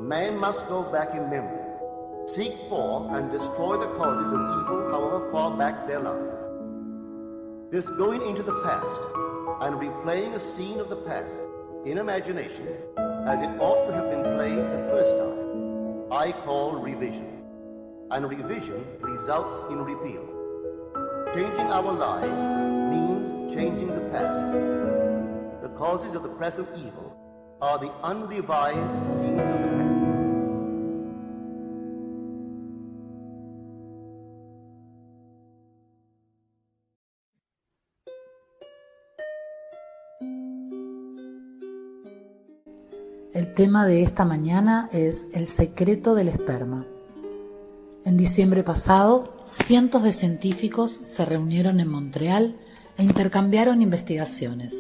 Man must go back in memory, seek for and destroy the causes of evil, however far back they lie. This going into the past and replaying a scene of the past in imagination as it ought to have been played the first time, I call revision. And revision results in repeal. Changing our lives means changing the past. The causes of the present evil are the unrevised scenes of the past. El tema de esta mañana es el secreto del esperma. En diciembre pasado, cientos de científicos se reunieron en Montreal e intercambiaron investigaciones.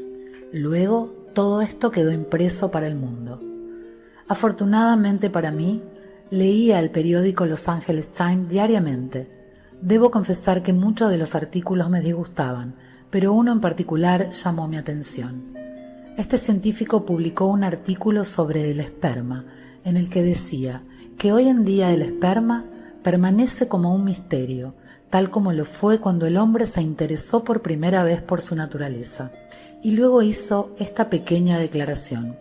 Luego, todo esto quedó impreso para el mundo. Afortunadamente para mí, leía el periódico Los Angeles Times diariamente. Debo confesar que muchos de los artículos me disgustaban, pero uno en particular llamó mi atención. Este científico publicó un artículo sobre el esperma, en el que decía que hoy en día el esperma permanece como un misterio, tal como lo fue cuando el hombre se interesó por primera vez por su naturaleza, y luego hizo esta pequeña declaración: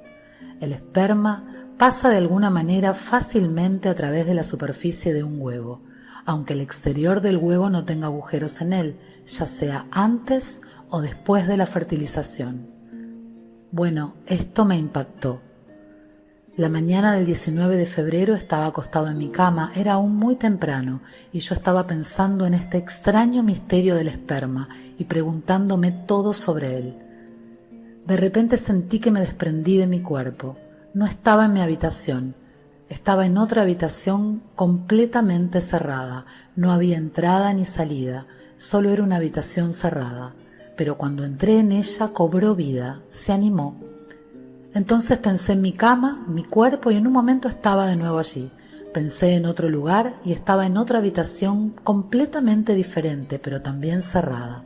el esperma pasa de alguna manera fácilmente a través de la superficie de un huevo, aunque el exterior del huevo no tenga agujeros en él, ya sea antes o después de la fertilización. Bueno, esto me impactó. La mañana del 19 de febrero estaba acostado en mi cama, era aún muy temprano, y yo estaba pensando en este extraño misterio del esperma y preguntándome todo sobre él. De repente sentí que me desprendí de mi cuerpo. No estaba en mi habitación, estaba en otra habitación completamente cerrada. No había entrada ni salida, solo era una habitación cerrada. Pero cuando entré en ella cobró vida, se animó. Entonces pensé en mi cama, mi cuerpo, y en un momento estaba de nuevo allí. Pensé en otro lugar y estaba en otra habitación completamente diferente, pero también cerrada.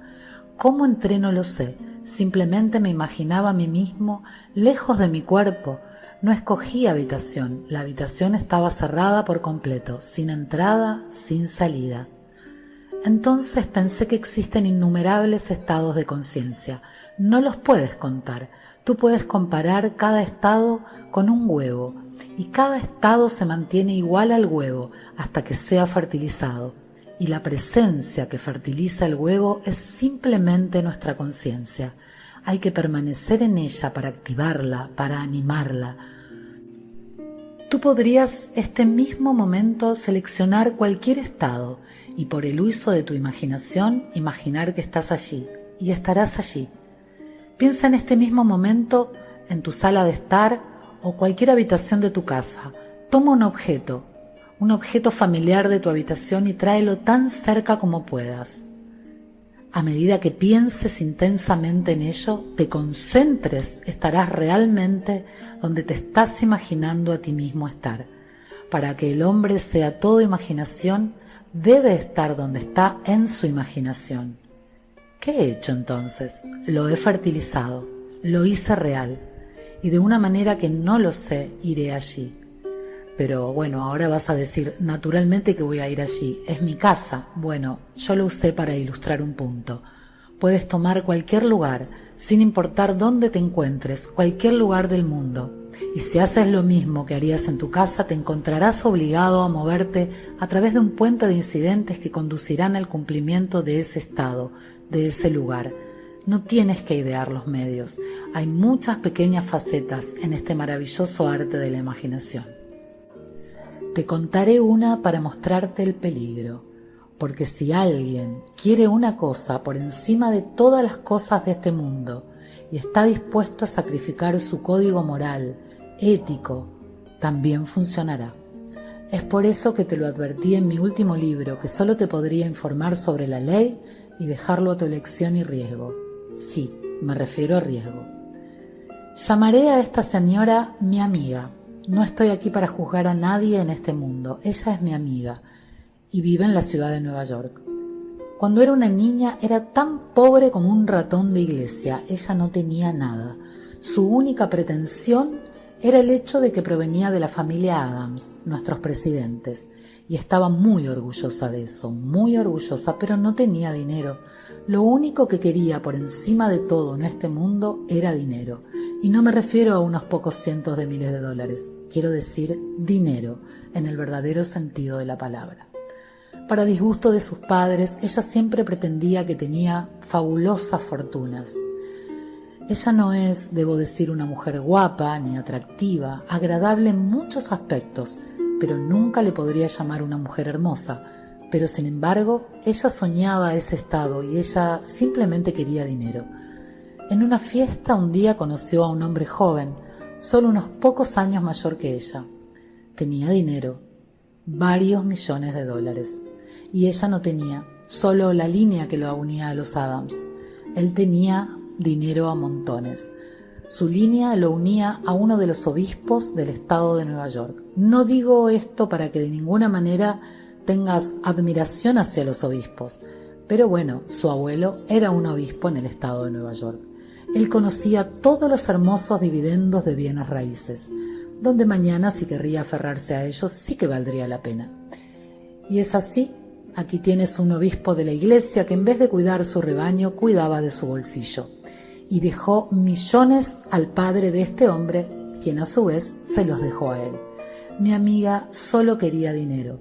¿Cómo entré? No lo sé. Simplemente me imaginaba a mí mismo lejos de mi cuerpo. No escogí habitación. La habitación estaba cerrada por completo, sin entrada, sin salida. Entonces pensé que existen innumerables estados de conciencia. No los puedes contar. Tú puedes comparar cada estado con un huevo y cada estado se mantiene igual al huevo hasta que sea fertilizado. Y la presencia que fertiliza el huevo es simplemente nuestra conciencia. Hay que permanecer en ella para activarla, para animarla. Tú podrías este mismo momento seleccionar cualquier estado y por el uso de tu imaginación imaginar que estás allí y estarás allí. Piensa en este mismo momento en tu sala de estar o cualquier habitación de tu casa. Toma un objeto familiar de tu habitación y tráelo tan cerca como puedas. A medida que pienses intensamente en ello, te concentres, estarás realmente donde te estás imaginando a ti mismo estar. Para que el hombre sea todo imaginación, debe estar donde está en su imaginación. ¿Qué he hecho entonces? Lo he fertilizado, lo hice real, y de una manera que no lo sé, iré allí. Pero bueno, ahora vas a decir, naturalmente que voy a ir allí, es mi casa. Bueno, yo lo usé para ilustrar un punto. Puedes tomar cualquier lugar, sin importar dónde te encuentres, cualquier lugar del mundo. Y si haces lo mismo que harías en tu casa, te encontrarás obligado a moverte a través de un puente de incidentes que conducirán al cumplimiento de ese estado, de ese lugar. No tienes que idear los medios. Hay muchas pequeñas facetas en este maravilloso arte de la imaginación. Te contaré una para mostrarte el peligro, porque si alguien quiere una cosa por encima de todas las cosas de este mundo y está dispuesto a sacrificar su código moral, ético, también funcionará. Es por eso que te lo advertí en mi último libro, que solo te podría informar sobre la ley y dejarlo a tu elección y riesgo. Sí, me refiero a riesgo. Llamaré a esta señora mi amiga. No estoy aquí para juzgar a nadie en este mundo. Ella es mi amiga y vive en la ciudad de Nueva York. Cuando era una niña era tan pobre como un ratón de iglesia. Ella no tenía nada. Su única pretensión era el hecho de que provenía de la familia Adams, nuestros presidentes, y estaba muy orgullosa de eso, muy orgullosa, pero no tenía dinero. Lo único que quería por encima de todo en este mundo era dinero. Y no me refiero a unos pocos cientos de miles de dólares. Quiero decir dinero, en el verdadero sentido de la palabra. Para disgusto de sus padres, ella siempre pretendía que tenía fabulosas fortunas. Ella no es, debo decir, una mujer guapa ni atractiva, agradable en muchos aspectos, pero nunca le podría llamar una mujer hermosa. Pero sin embargo, ella soñaba ese estado y ella simplemente quería dinero. En una fiesta un día conoció a un hombre joven, solo unos pocos años mayor que ella. Tenía dinero, varios millones de dólares, y ella no tenía, solo la línea que lo unía a los Adams. Él tenía dinero a montones. Su línea lo unía a uno de los obispos del estado de Nueva York. No digo esto para que de ninguna manera tengas admiración hacia los obispos, pero bueno, su abuelo era un obispo en el estado de Nueva York. Él conocía todos los hermosos dividendos de bienes raíces, donde mañana si querría aferrarse a ellos sí que valdría la pena. Y es así, aquí tienes un obispo de la iglesia que en vez de cuidar su rebaño, cuidaba de su bolsillo, y dejó millones al padre de este hombre, quien a su vez se los dejó a él. Mi amiga solo quería dinero.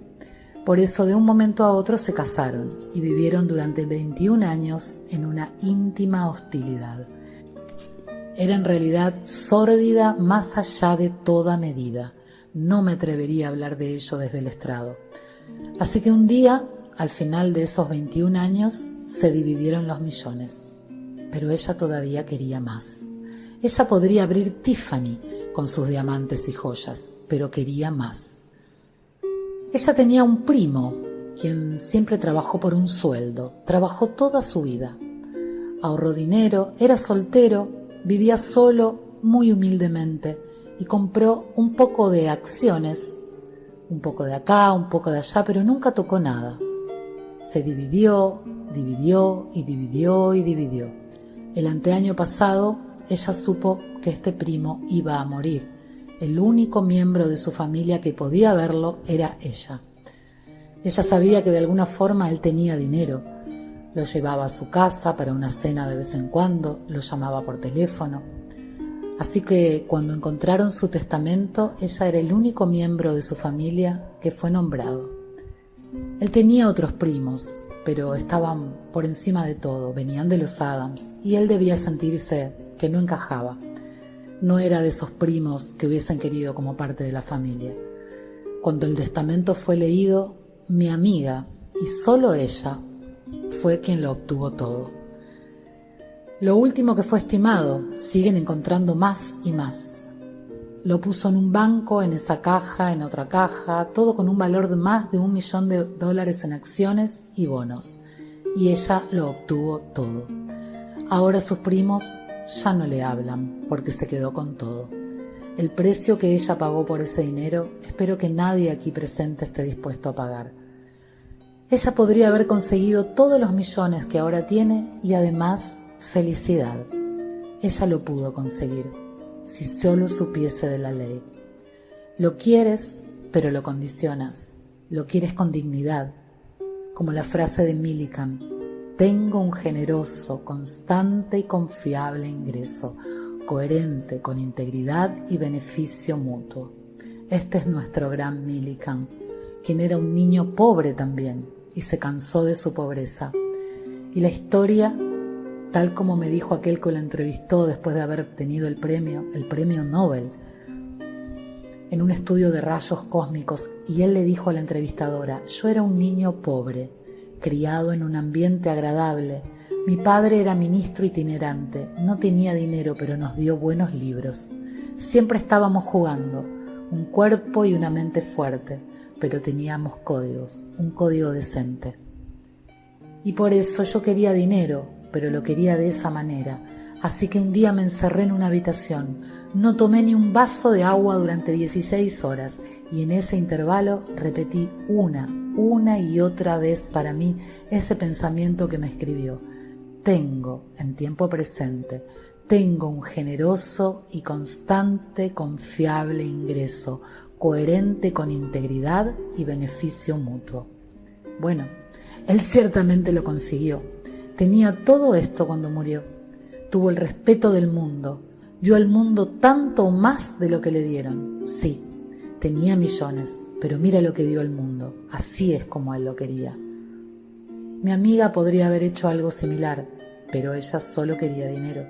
Por eso de un momento a otro se casaron y vivieron durante 21 años en una íntima hostilidad. Era en realidad sórdida más allá de toda medida. No me atrevería a hablar de ello desde el estrado. Así que un día, al final de esos 21 años, se dividieron los millones. Pero ella todavía quería más. Ella podría abrir Tiffany con sus diamantes y joyas, pero quería más. Ella tenía un primo, quien siempre trabajó por un sueldo, trabajó toda su vida. Ahorró dinero, era soltero, vivía solo, muy humildemente, y compró un poco de acciones, un poco de acá, un poco de allá, pero nunca tocó nada. Se dividió y dividió. El anteaño pasado, ella supo que este primo iba a morir. El único miembro de su familia que podía verlo era ella. Ella sabía que de alguna forma él tenía dinero. Lo llevaba a su casa para una cena de vez en cuando, lo llamaba por teléfono. Así que cuando encontraron su testamento, ella era el único miembro de su familia que fue nombrado. Él tenía otros primos, pero estaban por encima de todo, venían de los Adams, y él debía sentirse que no encajaba. No era de esos primos que hubiesen querido como parte de la familia. Cuando el testamento fue leído, mi amiga, y solo ella, fue quien lo obtuvo todo. Lo último que fue estimado, siguen encontrando más y más. Lo puso en un banco, en esa caja, en otra caja, todo con un valor de más de $1 millón en acciones y bonos. Y ella lo obtuvo todo. Ahora sus primos ya no le hablan porque se quedó con todo. El precio que ella pagó por ese dinero, espero que nadie aquí presente esté dispuesto a pagar. Ella podría haber conseguido todos los millones que ahora tiene y además felicidad. Ella lo pudo conseguir, si solo supiese de la ley. Lo quieres, pero lo condicionas. Lo quieres con dignidad, como la frase de Millikan: tengo un generoso, constante y confiable ingreso, coherente con integridad y beneficio mutuo. Este es nuestro gran Millikan, quien era un niño pobre también y se cansó de su pobreza. Y la historia, tal como me dijo aquel que lo entrevistó después de haber obtenido el premio Nobel, en un estudio de rayos cósmicos, y él le dijo a la entrevistadora: yo era un niño pobre, criado en un ambiente agradable. Mi padre era ministro itinerante, no tenía dinero, pero nos dio buenos libros. Siempre estábamos jugando, un cuerpo y una mente fuerte, pero teníamos códigos, un código decente. Y por eso yo quería dinero, pero lo quería de esa manera. Así que un día me encerré en una habitación, no tomé ni un vaso de agua durante 16 horas y en ese intervalo repetí una y otra vez para mí ese pensamiento que me escribió: tengo en tiempo presente, Tengo un generoso y constante, confiable ingreso, coherente con integridad y beneficio mutuo. Bueno, él ciertamente lo consiguió. Tenía todo esto cuando murió. Tuvo el respeto del mundo. Dio al mundo tanto o más de lo que le dieron. Sí, tenía millones, pero mira lo que dio al mundo. Así es como él lo quería. Mi amiga podría haber hecho algo similar, pero ella solo quería dinero.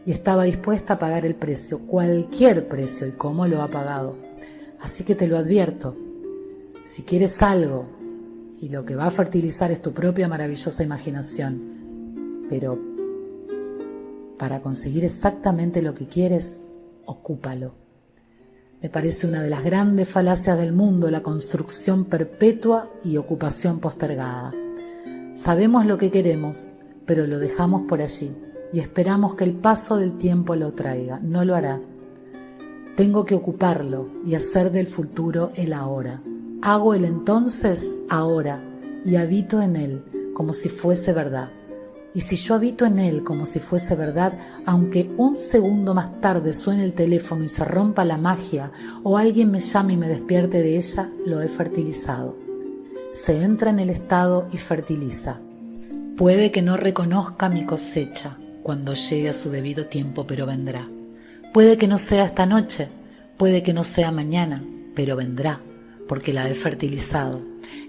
Y estaba dispuesta a pagar el precio, cualquier precio, y cómo lo ha pagado. Así que te lo advierto, si quieres algo y lo que va a fertilizar es tu propia maravillosa imaginación, pero para conseguir exactamente lo que quieres, ocúpalo. Me parece una de las grandes falacias del mundo, la construcción perpetua y ocupación postergada. Sabemos lo que queremos, pero lo dejamos por allí y esperamos que el paso del tiempo lo traiga. No lo hará. Tengo que ocuparlo y hacer del futuro el ahora. Hago el entonces ahora y habito en él como si fuese verdad. Y si yo habito en él como si fuese verdad, aunque un segundo más tarde suene el teléfono y se rompa la magia, o alguien me llame y me despierte de ella, lo he fertilizado. Se entra en el estado y fertiliza. Puede que no reconozca mi cosecha cuando llegue a su debido tiempo, pero vendrá. Puede que no sea esta noche, puede que no sea mañana, pero vendrá, porque la he fertilizado.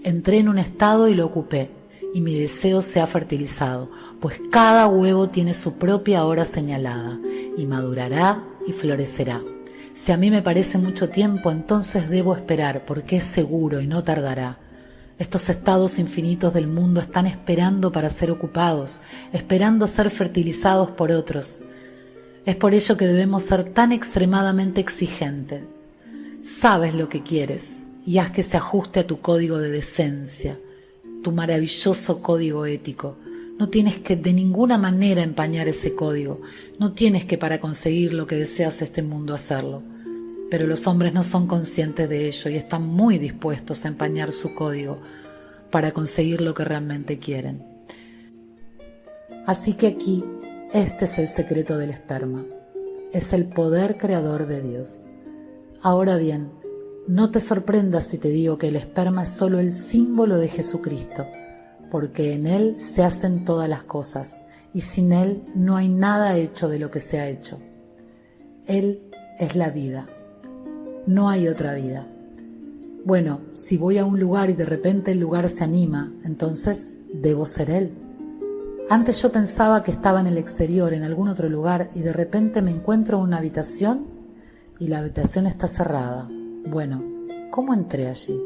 Entré en un estado y lo ocupé, y mi deseo se ha fertilizado, pues cada huevo tiene su propia hora señalada, y madurará y florecerá. Si a mí me parece mucho tiempo, entonces debo esperar, porque es seguro y no tardará. Estos estados infinitos del mundo están esperando para ser ocupados, esperando ser fertilizados por otros. Es por ello que debemos ser tan extremadamente exigentes. Sabes lo que quieres y haz que se ajuste a tu código de decencia, tu maravilloso código ético. No tienes que de ninguna manera empañar ese código. No tienes que para conseguir lo que deseas este mundo hacerlo. Pero los hombres no son conscientes de ello y están muy dispuestos a empañar su código para conseguir lo que realmente quieren. Así que aquí, este es el secreto del esperma. Es el poder creador de Dios. Ahora bien, no te sorprendas si te digo que el esperma es solo el símbolo de Jesucristo, porque en Él se hacen todas las cosas y sin Él no hay nada hecho de lo que se ha hecho. Él es la vida. No hay otra vida. Bueno, si voy a un lugar y de repente el lugar se anima, entonces debo ser Él. Antes yo pensaba que estaba en el exterior, en algún otro lugar, y de repente me encuentro en una habitación y la habitación está cerrada. Bueno, ¿cómo entré allí?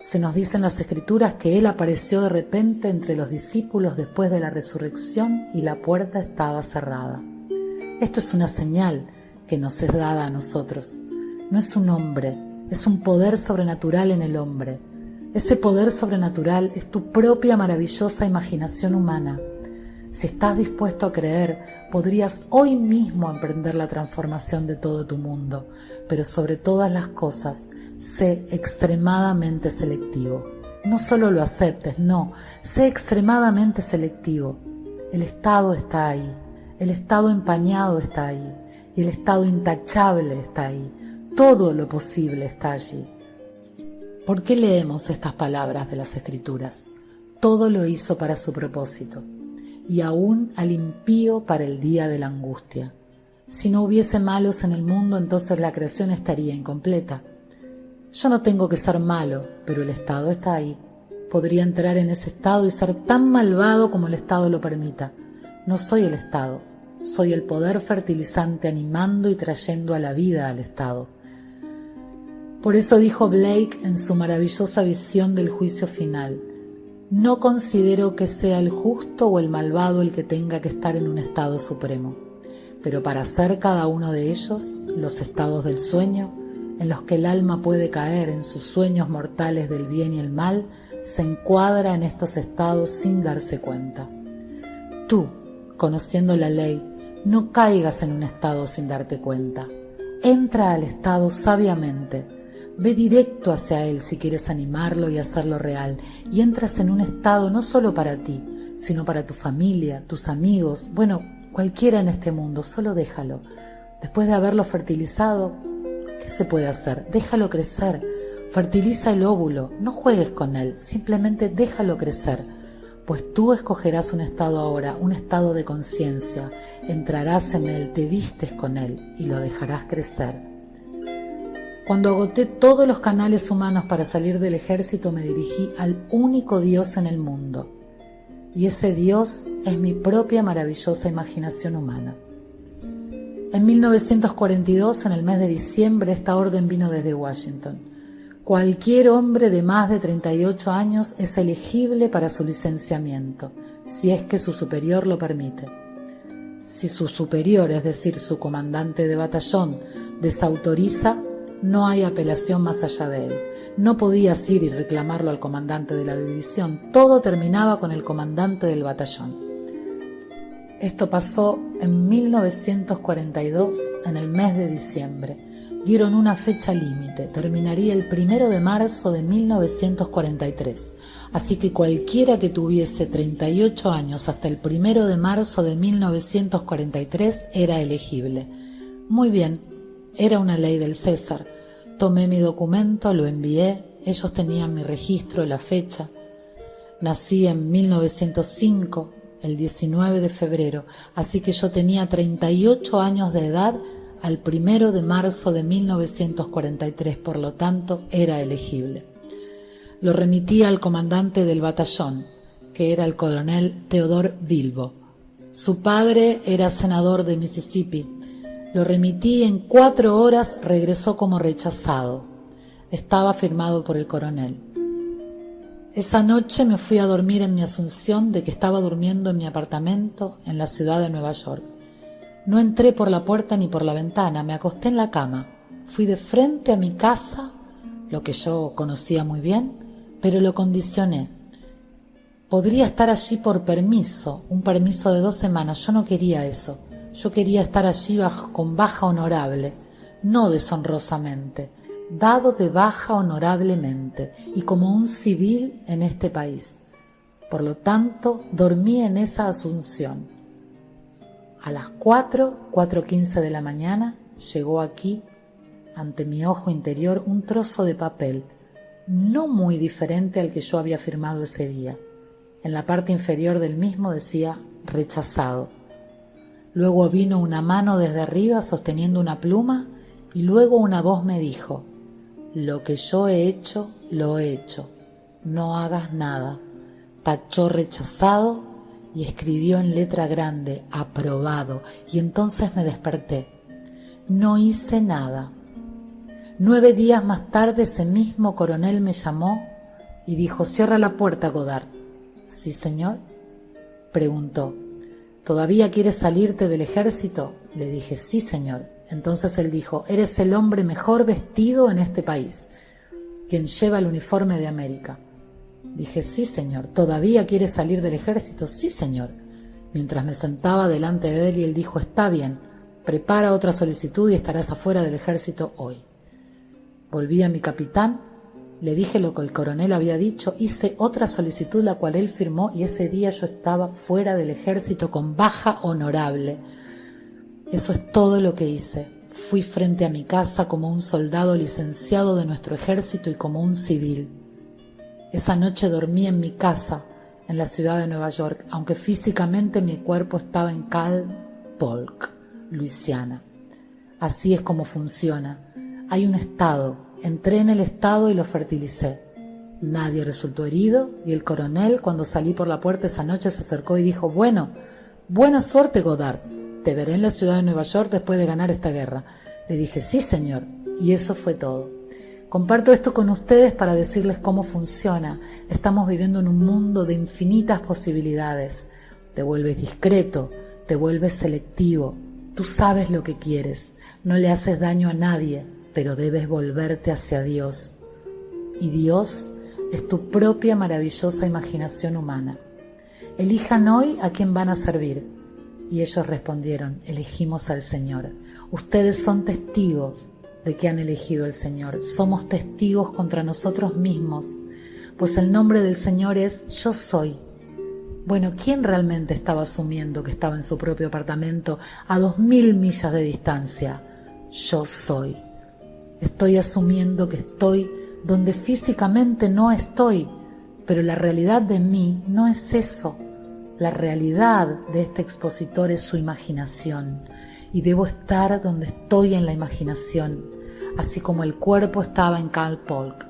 Se nos dice en las Escrituras que Él apareció de repente entre los discípulos después de la resurrección y la puerta estaba cerrada. Esto es una señal que nos es dada a nosotros. No es un hombre, es un poder sobrenatural en el hombre. Ese poder sobrenatural es tu propia maravillosa imaginación humana. Si estás dispuesto a creer, podrías hoy mismo emprender la transformación de todo tu mundo, pero sobre todas las cosas, sé extremadamente selectivo. No solo lo aceptes, no, sé extremadamente selectivo. El estado está ahí, el estado empañado está ahí, y el estado intachable está ahí. Todo lo posible está allí. ¿Por qué leemos estas palabras de las Escrituras? Todo lo hizo para su propósito, y aún al impío para el día de la angustia. Si no hubiese malos en el mundo, entonces la creación estaría incompleta. Yo no tengo que ser malo, pero el estado está ahí. Podría entrar en ese estado y ser tan malvado como el estado lo permita. No soy el estado, soy el poder fertilizante animando y trayendo a la vida al estado. Por eso dijo Blake en su maravillosa visión del juicio final: no considero que sea el justo o el malvado el que tenga que estar en un estado supremo, pero para ser cada uno de ellos, los estados del sueño, en los que el alma puede caer en sus sueños mortales del bien y el mal, se encuadra en estos estados sin darse cuenta. Tú, conociendo la ley, no caigas en un estado sin darte cuenta. Entra al estado sabiamente. Ve directo hacia él si quieres animarlo y hacerlo real, y entras en un estado no solo para ti, sino para tu familia, tus amigos, bueno, cualquiera en este mundo, solo déjalo. Después de haberlo fertilizado, ¿qué se puede hacer? Déjalo crecer, fertiliza el óvulo, no juegues con él, simplemente déjalo crecer, pues tú escogerás un estado ahora, un estado de conciencia, entrarás en él, te vistes con él y lo dejarás crecer. Cuando agoté todos los canales humanos para salir del ejército, me dirigí al único Dios en el mundo, y ese Dios es mi propia maravillosa imaginación humana. En 1942, en el mes de diciembre, esta orden vino desde Washington. Cualquier hombre de más de 38 años es elegible para su licenciamiento, si es que su superior lo permite. Si su superior, es decir, su comandante de batallón, desautoriza, no hay apelación más allá de él. No podías ir y reclamarlo al comandante de la división. Todo terminaba con el comandante del batallón. Esto pasó en 1942, en el mes de diciembre. Dieron una fecha límite. Terminaría el 1 de marzo de 1943. Así que cualquiera que tuviese 38 años hasta el 1 de marzo de 1943 era elegible. Muy bien, era una ley del César. Tomé mi documento, lo envié, ellos tenían mi registro, la fecha. Nací en 1905, el 19 de febrero, así que yo tenía 38 años de edad al 1 de marzo de 1943, por lo tanto era elegible. Lo remití al comandante del batallón, que era el coronel Theodore Bilbo. Su padre era senador de Mississippi. Lo remití y en 4 horas regresó como rechazado. Estaba firmado por el coronel. Esa noche me fui a dormir en mi asunción de que estaba durmiendo en mi apartamento en la ciudad de Nueva York. No entré por la puerta ni por la ventana, me acosté en la cama. Fui de frente a mi casa, lo que yo conocía muy bien, pero lo condicioné. Podría estar allí por permiso, un permiso de 2 semanas, yo no quería eso. Yo quería estar allí con baja honorable, no deshonrosamente, dado de baja honorablemente y como un civil en este país. Por lo tanto, dormí en esa asunción. A las 4:15 de la mañana, llegó aquí, ante mi ojo interior, un trozo de papel, no muy diferente al que yo había firmado ese día. En la parte inferior del mismo decía rechazado. Luego vino una mano desde arriba sosteniendo una pluma y luego una voz me dijo: lo que yo he hecho, lo he hecho. No hagas nada. Tachó rechazado y escribió en letra grande, aprobado, y entonces me desperté. No hice nada. 9 días más tarde ese mismo coronel me llamó y dijo: cierra la puerta, Godard. ¿Sí, señor? Preguntó: ¿todavía quieres salirte del ejército? Le dije: sí, señor. Entonces él dijo: eres el hombre mejor vestido en este país, quien lleva el uniforme de América. Dije: sí, señor. ¿Todavía quieres salir del ejército? Sí, señor. Mientras me sentaba delante de él y él dijo: está bien, prepara otra solicitud y estarás afuera del ejército hoy. Volví a mi capitán, le dije lo que el coronel había dicho, hice otra solicitud la cual él firmó y ese día yo estaba fuera del ejército con baja honorable. Eso es todo lo que hice. Fui frente a mi casa como un soldado licenciado de nuestro ejército y como un civil. Esa noche dormí en mi casa, en la ciudad de Nueva York, aunque físicamente mi cuerpo estaba en Cal Polk, Luisiana. Así es como funciona. Hay un estado. Entré en el estado y lo fertilicé. Nadie resultó herido y el coronel, cuando salí por la puerta esa noche, se acercó y dijo: bueno, buena suerte, Godard. Te veré en la ciudad de Nueva York después de ganar esta guerra. Le dije: sí, señor. Y eso fue todo. Comparto esto con ustedes para decirles cómo funciona. Estamos viviendo en un mundo de infinitas posibilidades. Te vuelves discreto, te vuelves selectivo. Tú sabes lo que quieres. No le haces daño a nadie, pero debes volverte hacia Dios. Y Dios es tu propia maravillosa imaginación humana. Elijan hoy a quién van a servir. Y ellos respondieron: elegimos al Señor. Ustedes son testigos de que han elegido al Señor. Somos testigos contra nosotros mismos, pues el nombre del Señor es Yo Soy. Bueno, ¿quién realmente estaba asumiendo que estaba en su propio apartamento a 2000 millas de distancia? Yo soy. Estoy asumiendo que estoy donde físicamente no estoy, pero la realidad de mí no es eso. La realidad de este expositor es su imaginación, y debo estar donde estoy en la imaginación, así como el cuerpo estaba en Cal Polk,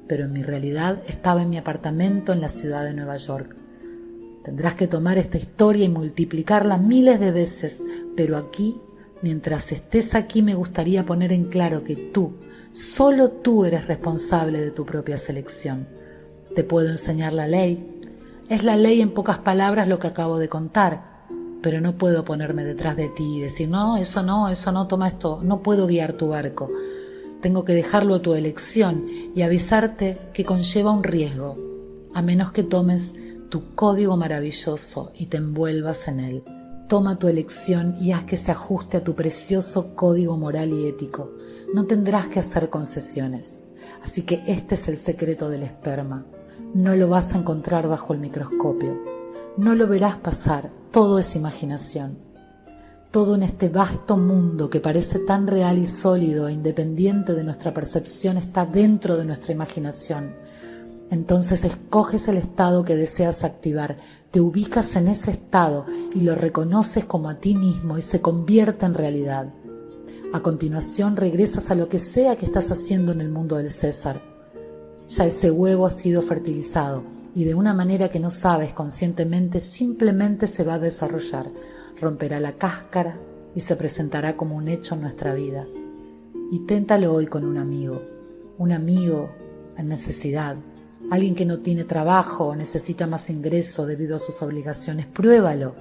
pero en mi realidad estaba en mi apartamento en la ciudad de Nueva York. Tendrás que tomar esta historia y multiplicarla miles de veces, pero aquí, mientras estés aquí, me gustaría poner en claro que tú, solo tú eres responsable de tu propia selección. Te puedo enseñar la ley. Es la ley en pocas palabras lo que acabo de contar, pero no puedo ponerme detrás de ti y decir, no, toma esto, no puedo guiar tu barco. Tengo que dejarlo a tu elección y avisarte que conlleva un riesgo, a menos que tomes tu código maravilloso y te envuelvas en él. Toma tu elección y haz que se ajuste a tu precioso código moral y ético. No tendrás que hacer concesiones. Así que este es el secreto del esperma. No lo vas a encontrar bajo el microscopio. No lo verás pasar. Todo es imaginación. Todo en este vasto mundo que parece tan real y sólido e independiente de nuestra percepción está dentro de nuestra imaginación. Entonces escoges el estado que deseas activar, te ubicas en ese estado y lo reconoces como a ti mismo y se convierte en realidad. A continuación regresas a lo que sea que estás haciendo en el mundo del César. Ya ese huevo ha sido fertilizado y de una manera que no sabes conscientemente simplemente se va a desarrollar, romperá la cáscara y se presentará como un hecho en nuestra vida. Y téntalo hoy con un amigo en necesidad, alguien que no tiene trabajo o necesita más ingreso debido a sus obligaciones. Pruébalo.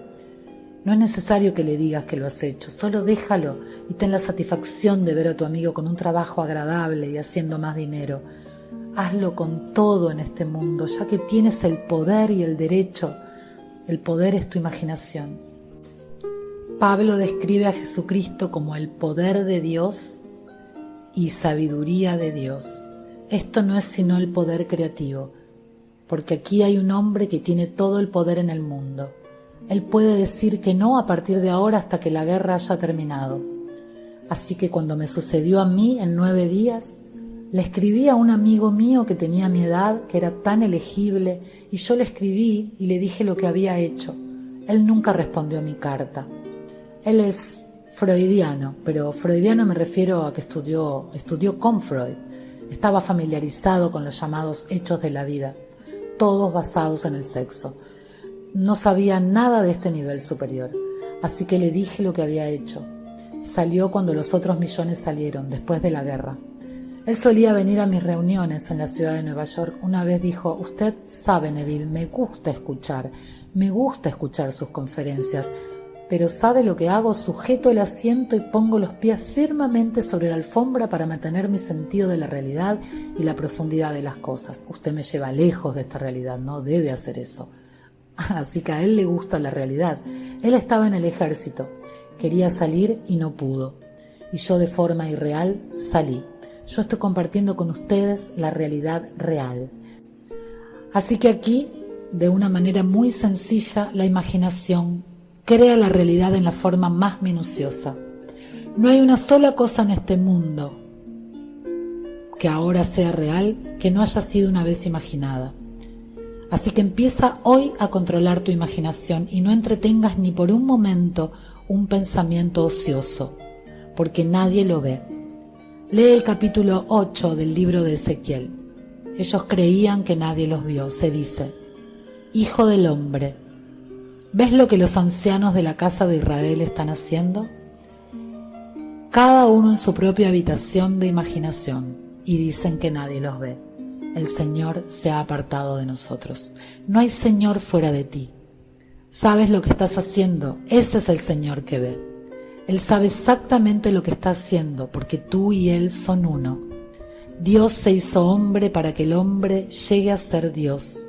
No es necesario que le digas que lo has hecho, solo déjalo y ten la satisfacción de ver a tu amigo con un trabajo agradable y haciendo más dinero. Hazlo con todo en este mundo, ya que tienes el poder y el derecho. El poder es tu imaginación. Pablo describe a Jesucristo como el poder de Dios y sabiduría de Dios. Esto no es sino el poder creativo, porque aquí hay un hombre que tiene todo el poder en el mundo. Él puede decir que no a partir de ahora hasta que la guerra haya terminado. Así que cuando me sucedió a mí en 9 días, le escribí a un amigo mío que tenía mi edad, que era tan elegible, y yo le escribí y le dije lo que había hecho. Él nunca respondió a mi carta. Él es freudiano, pero freudiano me refiero a que estudió con Freud. Estaba familiarizado con los llamados hechos de la vida, todos basados en el sexo. No sabía nada de este nivel superior, así que le dije lo que había hecho. Salió cuando los otros millones salieron, después de la guerra. Él solía venir a mis reuniones en la ciudad de Nueva York. Una vez dijo, usted sabe, Neville, me gusta escuchar sus conferencias, pero ¿sabe lo que hago? Sujeto el asiento y pongo los pies firmemente sobre la alfombra para mantener mi sentido de la realidad y la profundidad de las cosas. Usted me lleva lejos de esta realidad, no debe hacer eso. Así que a él le gusta la realidad. Él estaba en el ejército, quería salir y no pudo. Y yo de forma irreal salí. Yo estoy compartiendo con ustedes la realidad real. Así que aquí, de una manera muy sencilla, la imaginación crea la realidad en la forma más minuciosa. No hay una sola cosa en este mundo que ahora sea real que no haya sido una vez imaginada. Así que empieza hoy a controlar tu imaginación y no entretengas ni por un momento un pensamiento ocioso, porque nadie lo ve. Lee el capítulo 8 del libro de Ezequiel. Ellos creían que nadie los vio. Se dice, Hijo del hombre, ¿ves lo que los ancianos de la casa de Israel están haciendo? Cada uno en su propia habitación de imaginación, y dicen que nadie los ve. El Señor se ha apartado de nosotros. No hay Señor fuera de ti. ¿Sabes lo que estás haciendo? Ese es el Señor que ve. Él sabe exactamente lo que está haciendo, porque tú y Él son uno. Dios se hizo hombre para que el hombre llegue a ser Dios.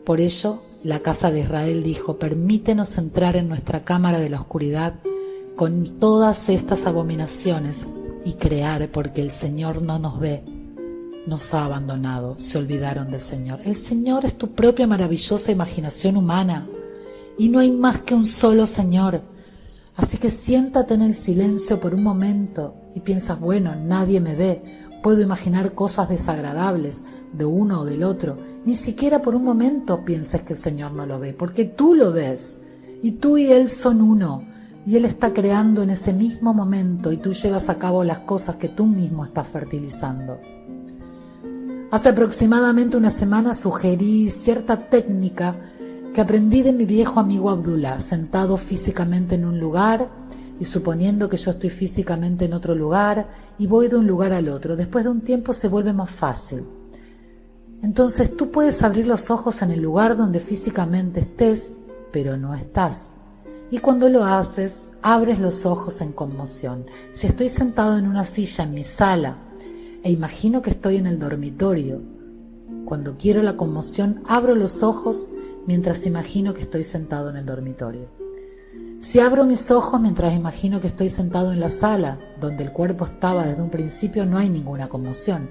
Por ello, la casa de Israel dijo, permítenos entrar en nuestra cámara de la oscuridad con todas estas abominaciones y crear, porque el Señor no nos ve. Nos ha abandonado, se olvidaron del Señor. El Señor es tu propia maravillosa imaginación humana. y no hay más que un solo Señor. Así que siéntate en el silencio por un momento y piensas, bueno, nadie me ve, puedo imaginar cosas desagradables de uno o del otro. Ni siquiera por un momento pienses que el Señor no lo ve, porque tú lo ves, y tú y Él son uno, y Él está creando en ese mismo momento, y tú llevas a cabo las cosas que tú mismo estás fertilizando. Hace aproximadamente una semana sugerí cierta técnica que aprendí de mi viejo amigo Abdullah, sentado físicamente en un lugar y suponiendo que yo estoy físicamente en otro lugar y voy de un lugar al otro. Después de un tiempo se vuelve más fácil. Entonces tú puedes abrir los ojos en el lugar donde físicamente estés, pero no estás. Y cuando lo haces, abres los ojos en conmoción. Si estoy sentado en una silla en mi sala e imagino que estoy en el dormitorio, cuando quiero la conmoción, abro los ojos mientras imagino que estoy sentado en el dormitorio. Si abro mis ojos mientras imagino que estoy sentado en la sala, donde el cuerpo estaba desde un principio, no hay ninguna conmoción.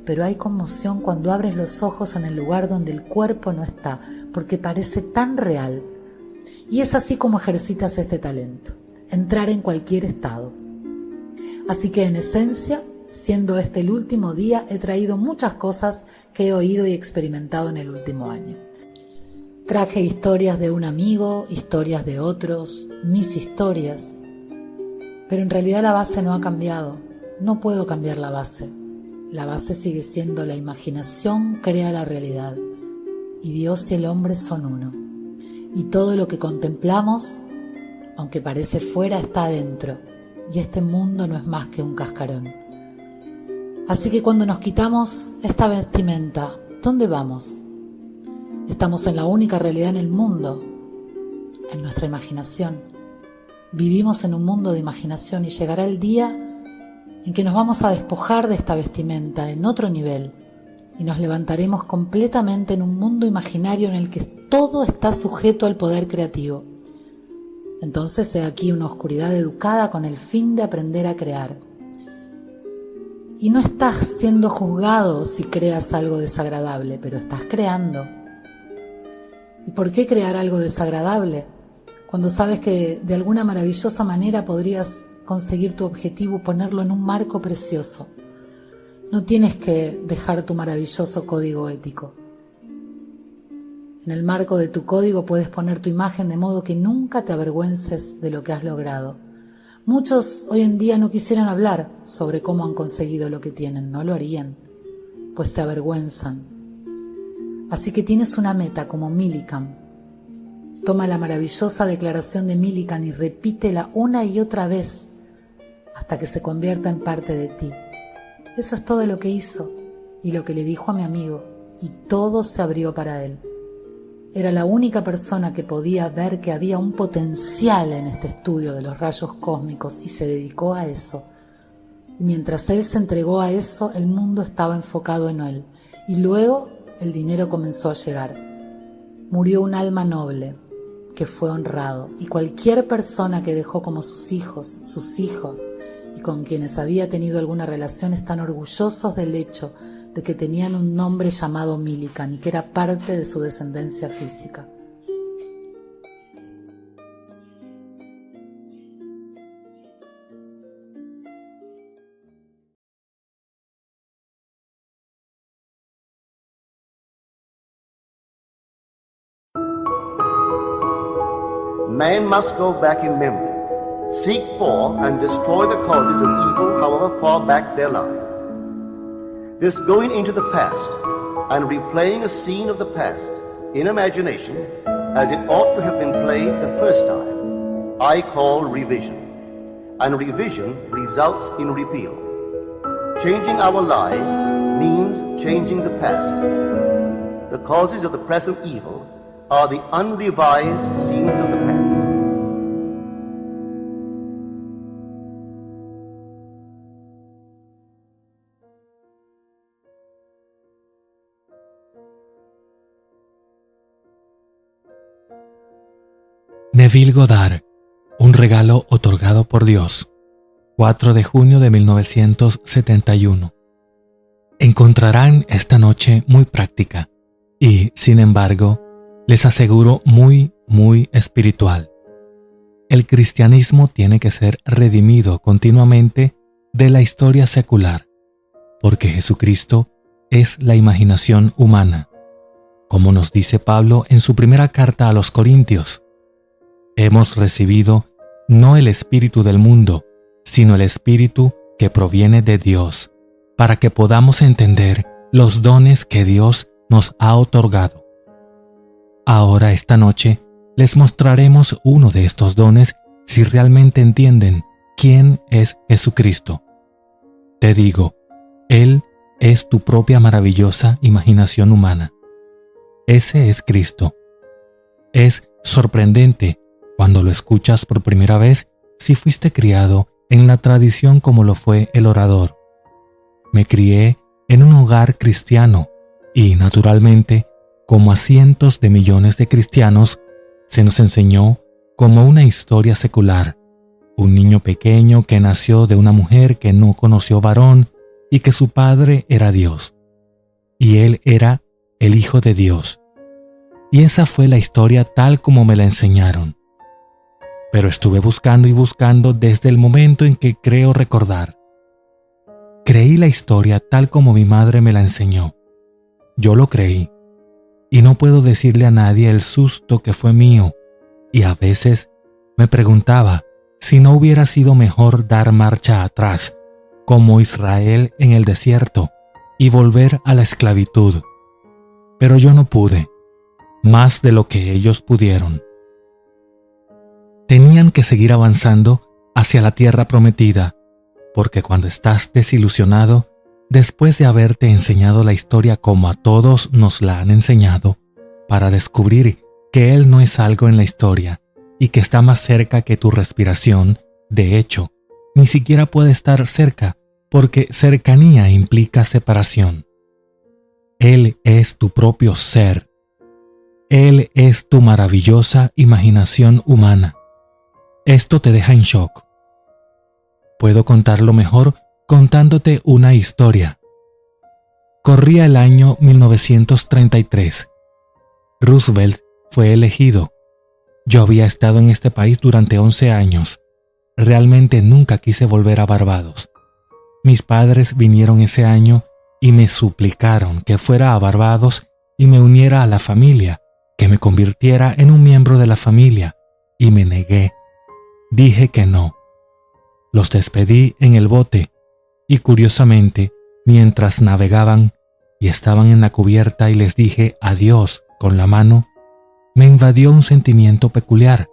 Pero hay conmoción cuando abres los ojos en el lugar donde el cuerpo no está, porque parece tan real. Y es así como ejercitas este talento, entrar en cualquier estado. Así que en esencia, siendo este el último día, he traído muchas cosas que he oído y experimentado en el último año. Traje historias de un amigo, historias de otros, mis historias. Pero en realidad la base no ha cambiado. No puedo cambiar la base. La base sigue siendo la imaginación crea la realidad. Y Dios y el hombre son uno. Y todo lo que contemplamos, aunque parece fuera, está adentro. Y este mundo no es más que un cascarón. Así que cuando nos quitamos esta vestimenta, ¿dónde vamos? Estamos en la única realidad en el mundo, en nuestra imaginación. Vivimos en un mundo de imaginación y llegará el día en que nos vamos a despojar de esta vestimenta en otro nivel y nos levantaremos completamente en un mundo imaginario en el que todo está sujeto al poder creativo. Entonces he aquí una oscuridad educada con el fin de aprender a crear. Y no estás siendo juzgado si creas algo desagradable, pero estás creando. ¿Y por qué crear algo desagradable? Cuando sabes que de alguna maravillosa manera podrías conseguir tu objetivo y ponerlo en un marco precioso. No tienes que dejar tu maravilloso código ético. En el marco de tu código puedes poner tu imagen de modo que nunca te avergüences de lo que has logrado. Muchos hoy en día no quisieran hablar sobre cómo han conseguido lo que tienen, no lo harían, pues se avergüenzan. Así que tienes una meta como Millikan. Toma la maravillosa declaración de Millikan y repítela una y otra vez hasta que se convierta en parte de ti. Eso es todo lo que hizo y lo que le dijo a mi amigo, y todo se abrió para él. Era la única persona que podía ver que había un potencial en este estudio de los rayos cósmicos y se dedicó a eso. Y mientras él se entregó a eso, el mundo estaba enfocado en él. Y luego el dinero comenzó a llegar. Murió un alma noble que fue honrado, y cualquier persona que dejó como sus hijos, y con quienes había tenido alguna relación están orgullosos del hecho de que tenían un nombre llamado Millikan y que era parte de su descendencia física. Man must go back in memory, seek for and destroy the causes of evil however far back they lie. This going into the past and replaying a scene of the past in imagination as it ought to have been played the first time, I call revision. And revision results in repeal. Changing our lives means changing the past. The causes of the present evil are the unrevised scenes of the past. Neville Goddard, un regalo otorgado por Dios. 4 de junio de 1971. Encontrarán esta noche muy práctica y, sin embargo, les aseguro muy muy espiritual. El cristianismo tiene que ser redimido continuamente de la historia secular, porque Jesucristo es la imaginación humana. Como nos dice Pablo en su primera carta a los Corintios, hemos recibido no el espíritu del mundo, sino el espíritu que proviene de Dios, para que podamos entender los dones que Dios nos ha otorgado. Ahora, esta noche, les mostraremos uno de estos dones si realmente entienden quién es Jesucristo. Te digo, Él es tu propia maravillosa imaginación humana. Ese es Cristo. Es sorprendente cuando lo escuchas por primera vez si fuiste criado en la tradición como lo fue el orador. Me crié en un hogar cristiano y, naturalmente, como a cientos de millones de cristianos, se nos enseñó como una historia secular, un niño pequeño que nació de una mujer que no conoció varón y que su padre era Dios, y él era el Hijo de Dios. Y esa fue la historia tal como me la enseñaron. Pero estuve buscando y buscando desde el momento en que creo recordar. Creí la historia tal como mi madre me la enseñó. Yo lo creí. Y no puedo decirle a nadie el susto que fue mío. Y a veces me preguntaba si no hubiera sido mejor dar marcha atrás, como Israel en el desierto, y volver a la esclavitud. Pero yo no pude, más de lo que ellos pudieron. Tenían que seguir avanzando hacia la tierra prometida, porque cuando estás desilusionado, después de haberte enseñado la historia como a todos nos la han enseñado, para descubrir que Él no es algo en la historia y que está más cerca que tu respiración, de hecho, ni siquiera puede estar cerca, porque cercanía implica separación. Él es tu propio ser. Él es tu maravillosa imaginación humana. Esto te deja en shock. Puedo contarlo mejor contándote una historia. Corría el año 1933. Roosevelt fue elegido. Yo había estado en este país durante 11 años. Realmente nunca quise volver a Barbados. Mis padres vinieron ese año y me suplicaron que fuera a Barbados y me uniera a la familia, que me convirtiera en un miembro de la familia, y me negué. Dije que no. Los despedí en el bote y curiosamente, mientras navegaban y estaban en la cubierta y les dije adiós con la mano, me invadió un sentimiento peculiar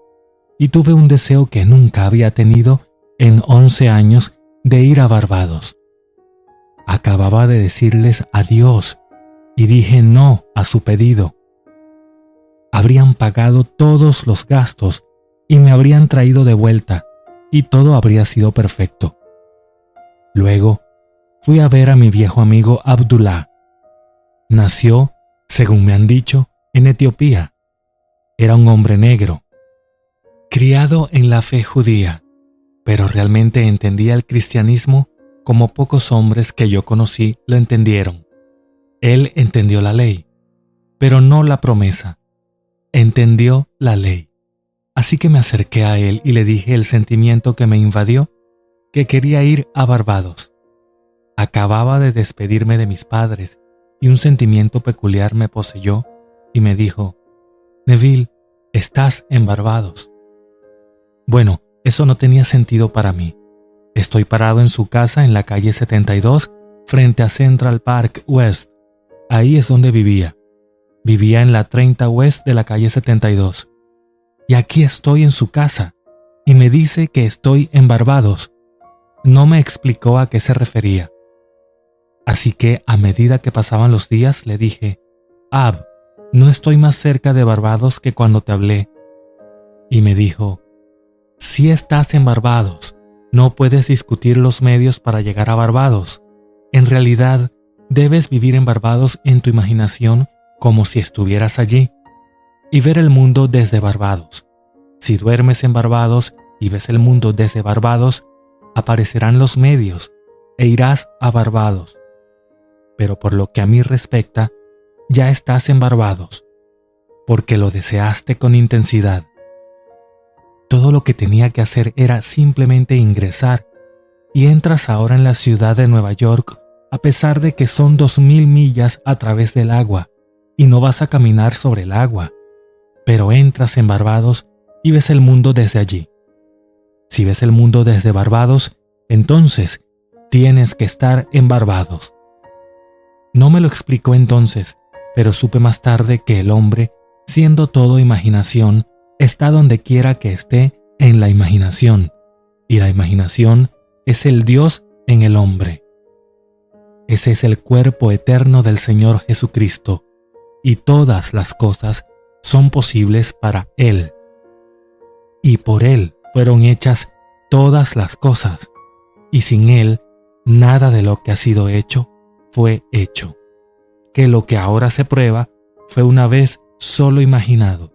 y tuve un deseo que nunca había tenido en 11 años de ir a Barbados. Acababa de decirles adiós y dije no a su pedido. Habrían pagado todos los gastos y me habrían traído de vuelta, y todo habría sido perfecto. Luego, fui a ver a mi viejo amigo Abdullah. Nació, según me han dicho, en Etiopía. Era un hombre negro, criado en la fe judía, pero realmente entendía el cristianismo como pocos hombres que yo conocí lo entendieron. Él entendió la ley, pero no la promesa. Entendió la ley. Así que me acerqué a él y le dije el sentimiento que me invadió, que quería ir a Barbados. Acababa de despedirme de mis padres y un sentimiento peculiar me poseyó y me dijo, Neville, estás en Barbados. Bueno, eso no tenía sentido para mí. Estoy parado en su casa en la calle 72 frente a Central Park West. Ahí es donde vivía. Vivía en la 30 West de la calle 72. Y aquí estoy en su casa, y me dice que estoy en Barbados. No me explicó a qué se refería. Así que a medida que pasaban los días le dije, Ab, no estoy más cerca de Barbados que cuando te hablé. Y me dijo, sí estás en Barbados, no puedes discutir los medios para llegar a Barbados. En realidad, debes vivir en Barbados en tu imaginación como si estuvieras allí, y ver el mundo desde Barbados. Si duermes en Barbados y ves el mundo desde Barbados, aparecerán los medios e irás a Barbados. Pero por lo que a mí respecta, ya estás en Barbados. porque lo deseaste con intensidad. Todo lo que tenía que hacer era simplemente ingresar, y entras ahora en la ciudad de Nueva York a pesar de que son 2000 millas a través del agua, y no vas a caminar sobre el agua, pero entras en Barbados y ves el mundo desde allí. Si ves el mundo desde Barbados, entonces tienes que estar en Barbados. No me lo explicó entonces, pero supe más tarde que el hombre, siendo todo imaginación, está donde quiera que esté en la imaginación, y la imaginación es el Dios en el hombre. Ese es el cuerpo eterno del Señor Jesucristo, y todas las cosas son posibles para Él. Y por Él fueron hechas todas las cosas, y sin Él nada de lo que ha sido hecho fue hecho. Que lo que ahora se prueba fue una vez solo imaginado.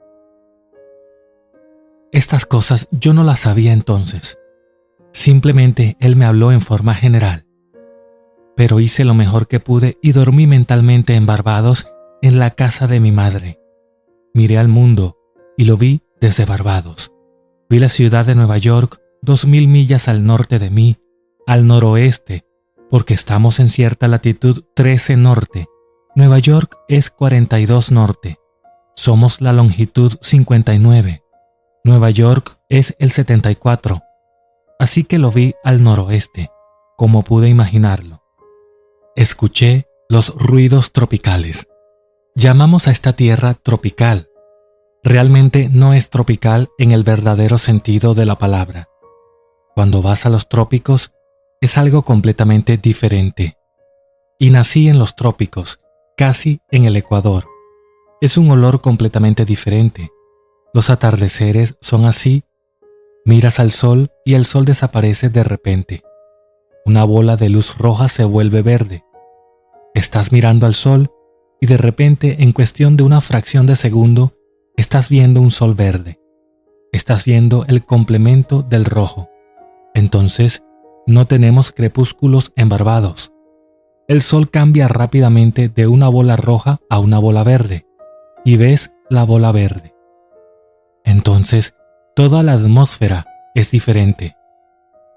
Estas cosas yo no las sabía entonces. Simplemente Él me habló en forma general. Pero hice lo mejor que pude y dormí mentalmente en Barbados, en la casa de mi madre. Miré al mundo y lo vi desde Barbados. Vi la ciudad de Nueva York 2000 millas al norte de mí, al noroeste, porque estamos en cierta latitud 13 norte. Nueva York es 42 norte. Somos la longitud 59. Nueva York es el 74. Así que lo vi al noroeste, como pude imaginarlo. Escuché los ruidos tropicales. Llamamos a esta tierra tropical. Realmente no es tropical en el verdadero sentido de la palabra. Cuando vas a los trópicos, es algo completamente diferente. Y nací en los trópicos, casi en el Ecuador. Es un olor completamente diferente. Los atardeceres son así. Miras al sol y el sol desaparece de repente. Una bola de luz roja se vuelve verde. Estás mirando al sol y de repente, en cuestión de una fracción de segundo, estás viendo un sol verde. Estás viendo el complemento del rojo. Entonces, no tenemos crepúsculos en Barbados. El sol cambia rápidamente de una bola roja a una bola verde, y ves la bola verde. Entonces, toda la atmósfera es diferente.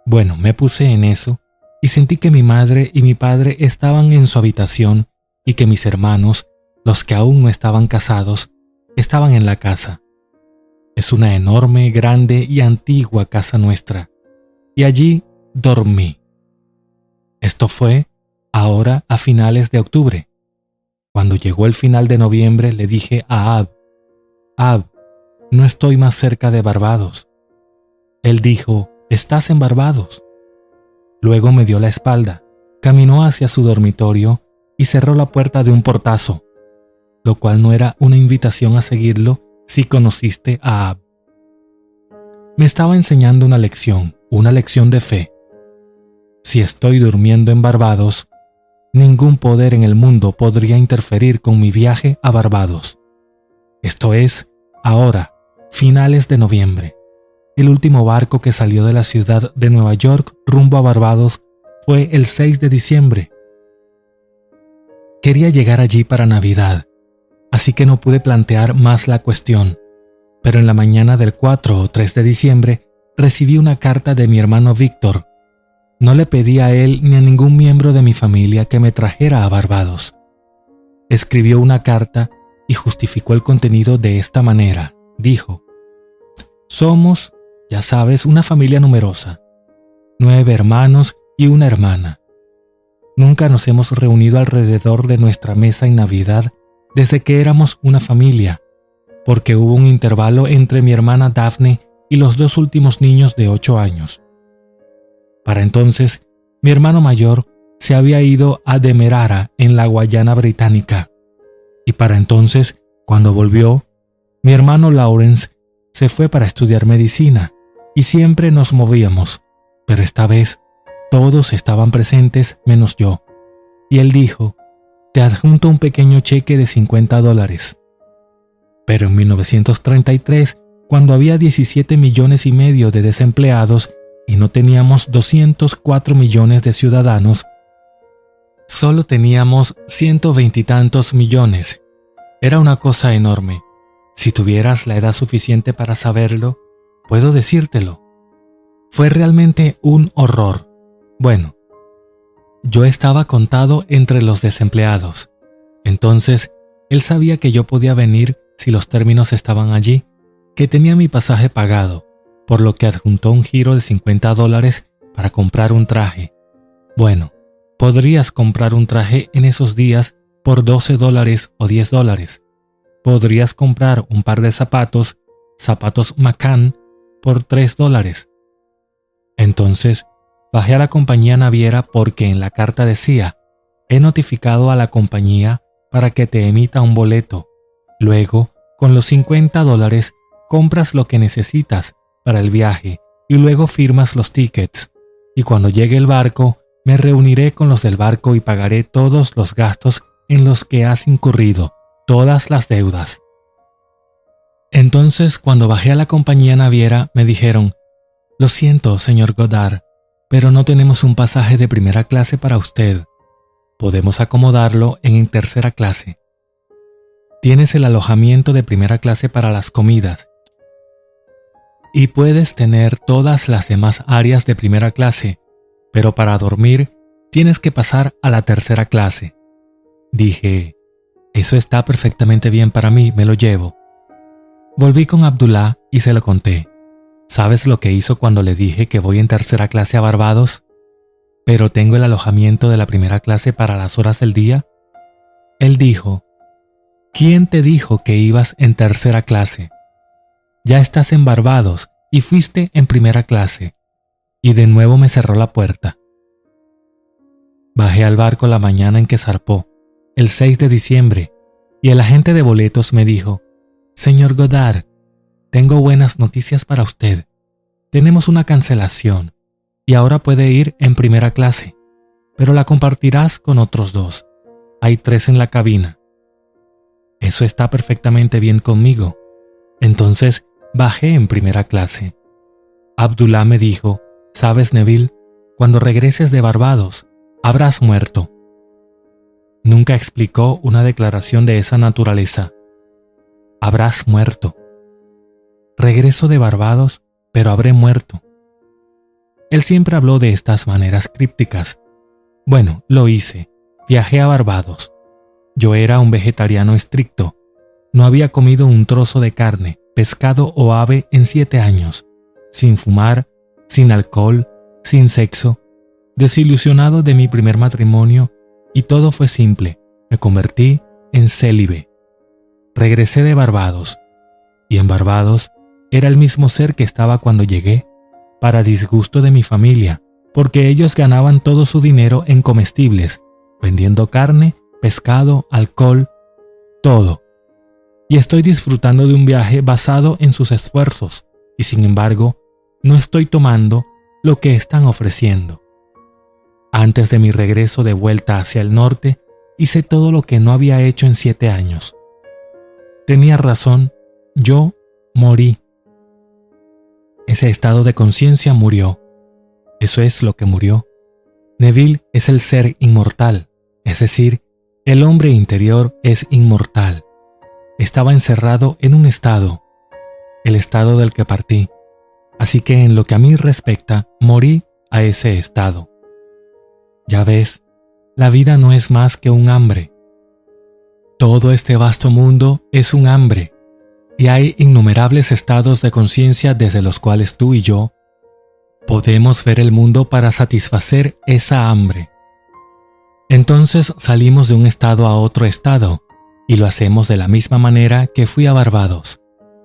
Bueno, me puse en eso y sentí que mi madre y mi padre estaban en su habitación y que mis hermanos, los que aún no estaban casados, estaban en la casa. Es una enorme, grande y antigua casa nuestra, y allí dormí. Esto fue ahora a finales de octubre. Cuando llegó el final de noviembre le dije a Ab, no estoy más cerca de Barbados. Él dijo, ¿estás en Barbados? Luego me dio la espalda, caminó hacia su dormitorio y cerró la puerta de un portazo, lo cual no era una invitación a seguirlo si conociste a Ab. Me estaba enseñando una lección de fe. Si estoy durmiendo en Barbados, ningún poder en el mundo podría interferir con mi viaje a Barbados. Esto es, ahora, finales de noviembre. El último barco que salió de la ciudad de Nueva York rumbo a Barbados fue el 6 de diciembre. Quería llegar allí para Navidad, así que no pude plantear más la cuestión. Pero en la mañana del 4 o 3 de diciembre recibí una carta de mi hermano Víctor. No le pedí a él ni a ningún miembro de mi familia que me trajera a Barbados. Escribió una carta y justificó el contenido de esta manera. Dijo, somos, ya sabes, una familia numerosa, 9 hermanos y una hermana. Nunca nos hemos reunido alrededor de nuestra mesa en Navidad desde que éramos una familia, porque hubo un intervalo entre mi hermana Daphne y los 2 últimos niños de 8 años. Para entonces, mi hermano mayor se había ido a Demerara en la Guayana Británica, y para entonces, cuando volvió, mi hermano Lawrence se fue para estudiar medicina, y siempre nos movíamos, pero esta vez todos estaban presentes menos yo, y él dijo, te adjunto un pequeño cheque de $50. Pero en 1933, cuando había 17 millones y medio de desempleados y no teníamos 204 millones de ciudadanos, solo teníamos 120 y tantos millones. Era una cosa enorme. Si tuvieras la edad suficiente para saberlo, puedo decírtelo. Fue realmente un horror. Bueno, yo estaba contado entre los desempleados. Entonces, él sabía que yo podía venir si los términos estaban allí, que tenía mi pasaje pagado, por lo que adjuntó un giro de $50 para comprar un traje. Bueno, podrías comprar un traje en esos días por $12 o $10. Podrías comprar un par de zapatos McCann, por $3. Entonces, bajé a la compañía naviera porque en la carta decía: he notificado a la compañía para que te emita un boleto. Luego, con los $50, compras lo que necesitas para el viaje y luego firmas los tickets. Y cuando llegue el barco, me reuniré con los del barco y pagaré todos los gastos en los que has incurrido, todas las deudas. Entonces, cuando bajé a la compañía naviera, me dijeron: lo siento, señor Goddard, pero no tenemos un pasaje de primera clase para usted. Podemos acomodarlo en tercera clase. Tienes el alojamiento de primera clase para las comidas. Y puedes tener todas las demás áreas de primera clase, pero para dormir tienes que pasar a la tercera clase. Dije: eso está perfectamente bien para mí, me lo llevo. Volví con Abdullah y se lo conté. ¿Sabes lo que hizo cuando le dije que voy en tercera clase a Barbados? Pero tengo el alojamiento de la primera clase para las horas del día. Él dijo: ¿quién te dijo que ibas en tercera clase? Ya estás en Barbados y fuiste en primera clase. Y de nuevo me cerró la puerta. Bajé al barco la mañana en que zarpó, el 6 de diciembre, y el agente de boletos me dijo: señor Goddard, tengo buenas noticias para usted. Tenemos una cancelación y ahora puede ir en primera clase, pero la compartirás con otros 2. Hay 3 en la cabina. Eso está perfectamente bien conmigo. Entonces bajé en primera clase. Abdullah me dijo: ¿sabes, Neville? Cuando regreses de Barbados, habrás muerto. Nunca explicó una declaración de esa naturaleza. Habrás muerto. Regreso de Barbados, pero habré muerto. Él siempre habló de estas maneras crípticas. Bueno, lo hice. Viajé a Barbados. Yo era un vegetariano estricto. No había comido un trozo de carne, pescado o ave en 7 años. Sin fumar, sin alcohol, sin sexo. Desilusionado de mi primer matrimonio, y todo fue simple. Me convertí en célibe. Regresé de Barbados. Y en Barbados era el mismo ser que estaba cuando llegué, para disgusto de mi familia, porque ellos ganaban todo su dinero en comestibles, vendiendo carne, pescado, alcohol, todo. Y estoy disfrutando de un viaje basado en sus esfuerzos, y sin embargo, no estoy tomando lo que están ofreciendo. Antes de mi regreso de vuelta hacia el norte, hice todo lo que no había hecho en 7 años. Tenía razón, yo morí. Ese estado de conciencia murió. Eso es lo que murió. Neville es el ser inmortal, es decir, el hombre interior es inmortal. Estaba encerrado en un estado, el estado del que partí. Así que en lo que a mí respecta, morí a ese estado. Ya ves, la vida no es más que un hambre. Todo este vasto mundo es un hambre, y hay innumerables estados de conciencia desde los cuales tú y yo podemos ver el mundo para satisfacer esa hambre. Entonces salimos de un estado a otro estado, y lo hacemos de la misma manera que fui a Barbados,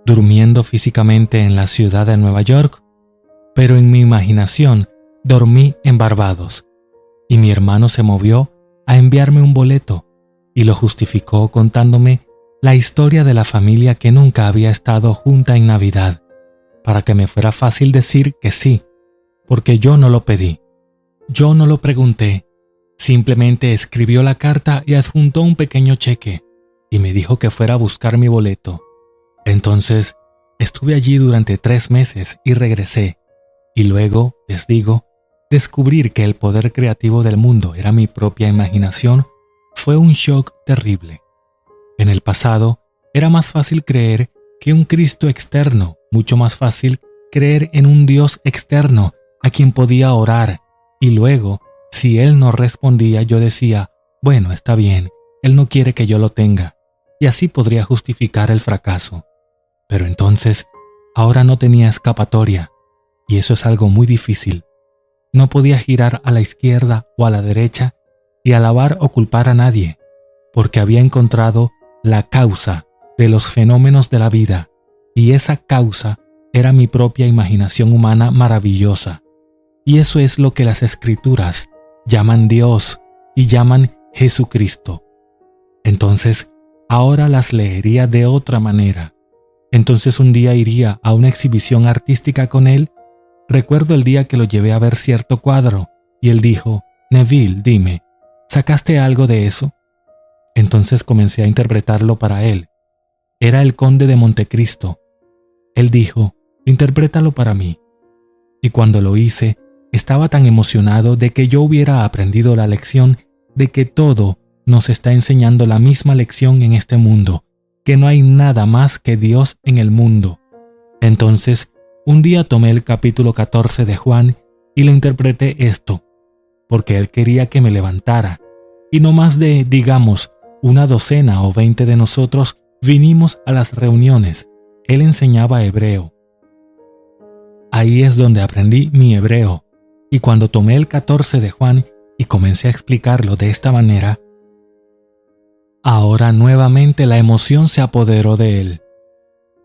durmiendo físicamente en la ciudad de Nueva York, pero en mi imaginación dormí en Barbados, y mi hermano se movió a enviarme un boleto, y lo justificó contándome la historia de la familia que nunca había estado junta en Navidad, para que me fuera fácil decir que sí, porque yo no lo pedí. Yo no lo pregunté, simplemente escribió la carta y adjuntó un pequeño cheque, y me dijo que fuera a buscar mi boleto. Entonces, estuve allí durante 3 meses y regresé, y luego, les digo, descubrir que el poder creativo del mundo era mi propia imaginación fue un shock terrible. En el pasado, era más fácil creer que un Cristo externo, mucho más fácil creer en un Dios externo a quien podía orar, y luego, si Él no respondía, yo decía, bueno, está bien, Él no quiere que yo lo tenga, y así podría justificar el fracaso. Pero entonces, ahora no tenía escapatoria, y eso es algo muy difícil. No podía girar a la izquierda o a la derecha y alabar o culpar a nadie, porque había encontrado la causa de los fenómenos de la vida, y esa causa era mi propia imaginación humana maravillosa. Y eso es lo que las Escrituras llaman Dios y llaman Jesucristo. Entonces, ahora las leería de otra manera. Entonces un día iría a una exhibición artística con él. Recuerdo el día que lo llevé a ver cierto cuadro, y él dijo, Neville, dime, ¿sacaste algo de eso? Entonces comencé a interpretarlo para él. Era el Conde de Montecristo. Él dijo, interprétalo para mí. Y cuando lo hice, estaba tan emocionado de que yo hubiera aprendido la lección de que todo nos está enseñando la misma lección en este mundo, que no hay nada más que Dios en el mundo. Entonces, un día tomé el capítulo 14 de Juan y le interpreté esto, porque él quería que me levantara, y no más de, digamos, una docena o 20 de nosotros vinimos a las reuniones. Él enseñaba hebreo. Ahí es donde aprendí mi hebreo, y cuando tomé el 14 de Juan y comencé a explicarlo de esta manera, ahora nuevamente la emoción se apoderó de él.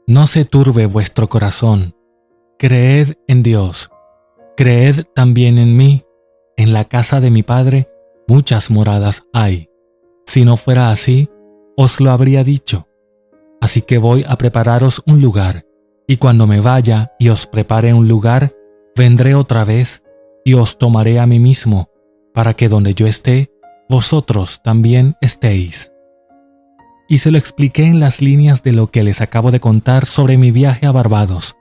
No se turbe vuestro corazón. Creed en Dios. Creed también en mí. En la casa de mi Padre muchas moradas hay. Si no fuera así, os lo habría dicho. Así que voy a prepararos un lugar, y cuando me vaya y os prepare un lugar, vendré otra vez y os tomaré a mí mismo, para que donde yo esté, vosotros también estéis. Y se lo expliqué en las líneas de lo que les acabo de contar sobre mi viaje a Barbados.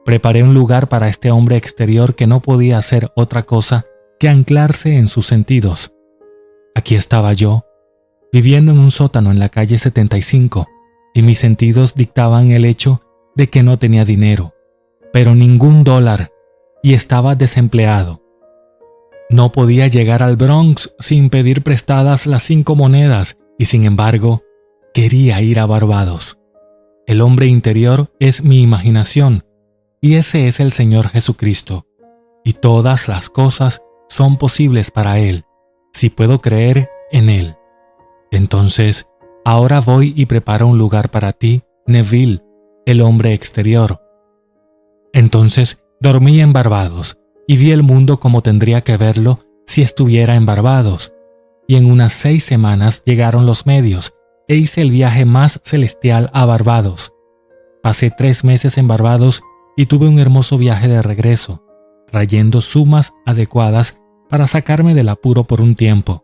Preparé un lugar para este hombre exterior que no podía hacer otra cosa que anclarse en sus sentidos. Aquí estaba yo, viviendo en un sótano en la calle 75, y mis sentidos dictaban el hecho de que no tenía dinero, pero ningún dólar, y estaba desempleado. No podía llegar al Bronx sin pedir prestadas las 5 monedas, y sin embargo, quería ir a Barbados. El hombre interior es mi imaginación, y ese es el Señor Jesucristo, y todas las cosas son posibles para Él, si puedo creer en Él. Entonces, ahora voy y preparo un lugar para ti, Neville, el hombre exterior. Entonces, dormí en Barbados, y vi el mundo como tendría que verlo si estuviera en Barbados. Y en unas 6 semanas llegaron los medios, e hice el viaje más celestial a Barbados. Pasé 3 meses en Barbados y tuve un hermoso viaje de regreso, trayendo sumas adecuadas para sacarme del apuro por un tiempo.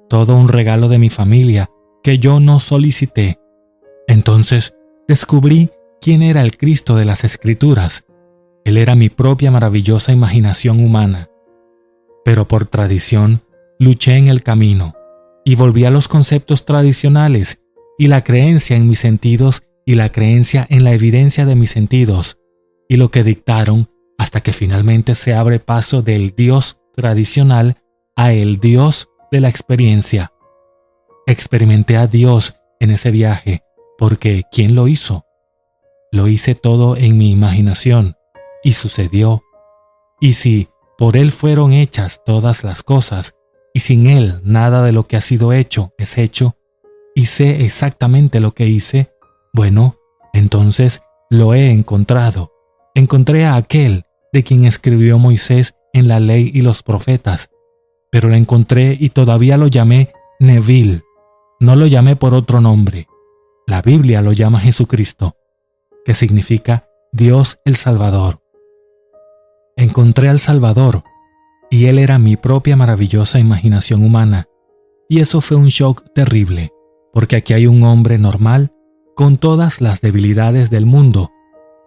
Todo un regalo de mi familia que yo no solicité. Entonces descubrí quién era el Cristo de las Escrituras. Él era mi propia maravillosa imaginación humana. Pero por tradición luché en el camino y volví a los conceptos tradicionales y la creencia en mis sentidos y la creencia en la evidencia de mis sentidos y lo que dictaron hasta que finalmente se abre paso del Dios tradicional a el Dios de la experiencia. Experimenté a Dios en ese viaje porque ¿quién lo hizo? Lo hice todo en mi imaginación y sucedió. Y si por Él fueron hechas todas las cosas y sin Él nada de lo que ha sido hecho es hecho, y sé exactamente lo que hice, bueno, entonces lo he encontrado. Encontré a aquel de quien escribió Moisés en la ley y los profetas, pero lo encontré y todavía lo llamé Neville. No lo llamé por otro nombre. La Biblia lo llama Jesucristo, que significa Dios el Salvador. Encontré al Salvador, y Él era mi propia maravillosa imaginación humana, y eso fue un shock terrible, porque aquí hay un hombre normal con todas las debilidades del mundo,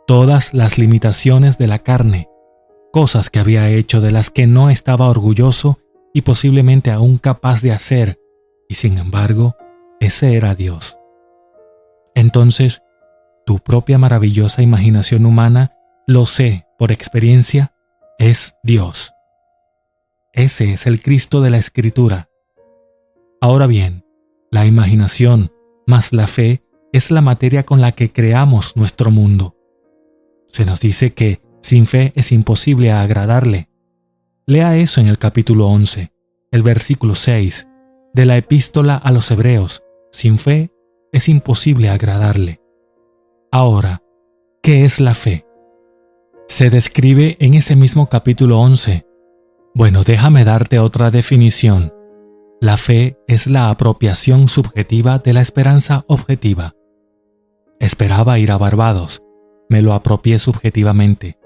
todas las limitaciones de la carne, cosas que había hecho de las que no estaba orgulloso y posiblemente aún capaz de hacer, y sin embargo, ese era Dios. Entonces, tu propia maravillosa imaginación humana, lo sé por experiencia, es Dios. Ese es el Cristo de la Escritura. Ahora bien, la imaginación más la fe es la materia con la que creamos nuestro mundo. Se nos dice que sin fe es imposible agradarle. Lea eso en el capítulo 11, el versículo 6, de la Epístola a los Hebreos. Sin fe es imposible agradarle. Ahora, ¿qué es la fe? Se describe en ese mismo capítulo 11. Bueno, déjame darte otra definición. La fe es la apropiación subjetiva de la esperanza objetiva. Esperaba ir a Barbados. Me lo apropié subjetivamente.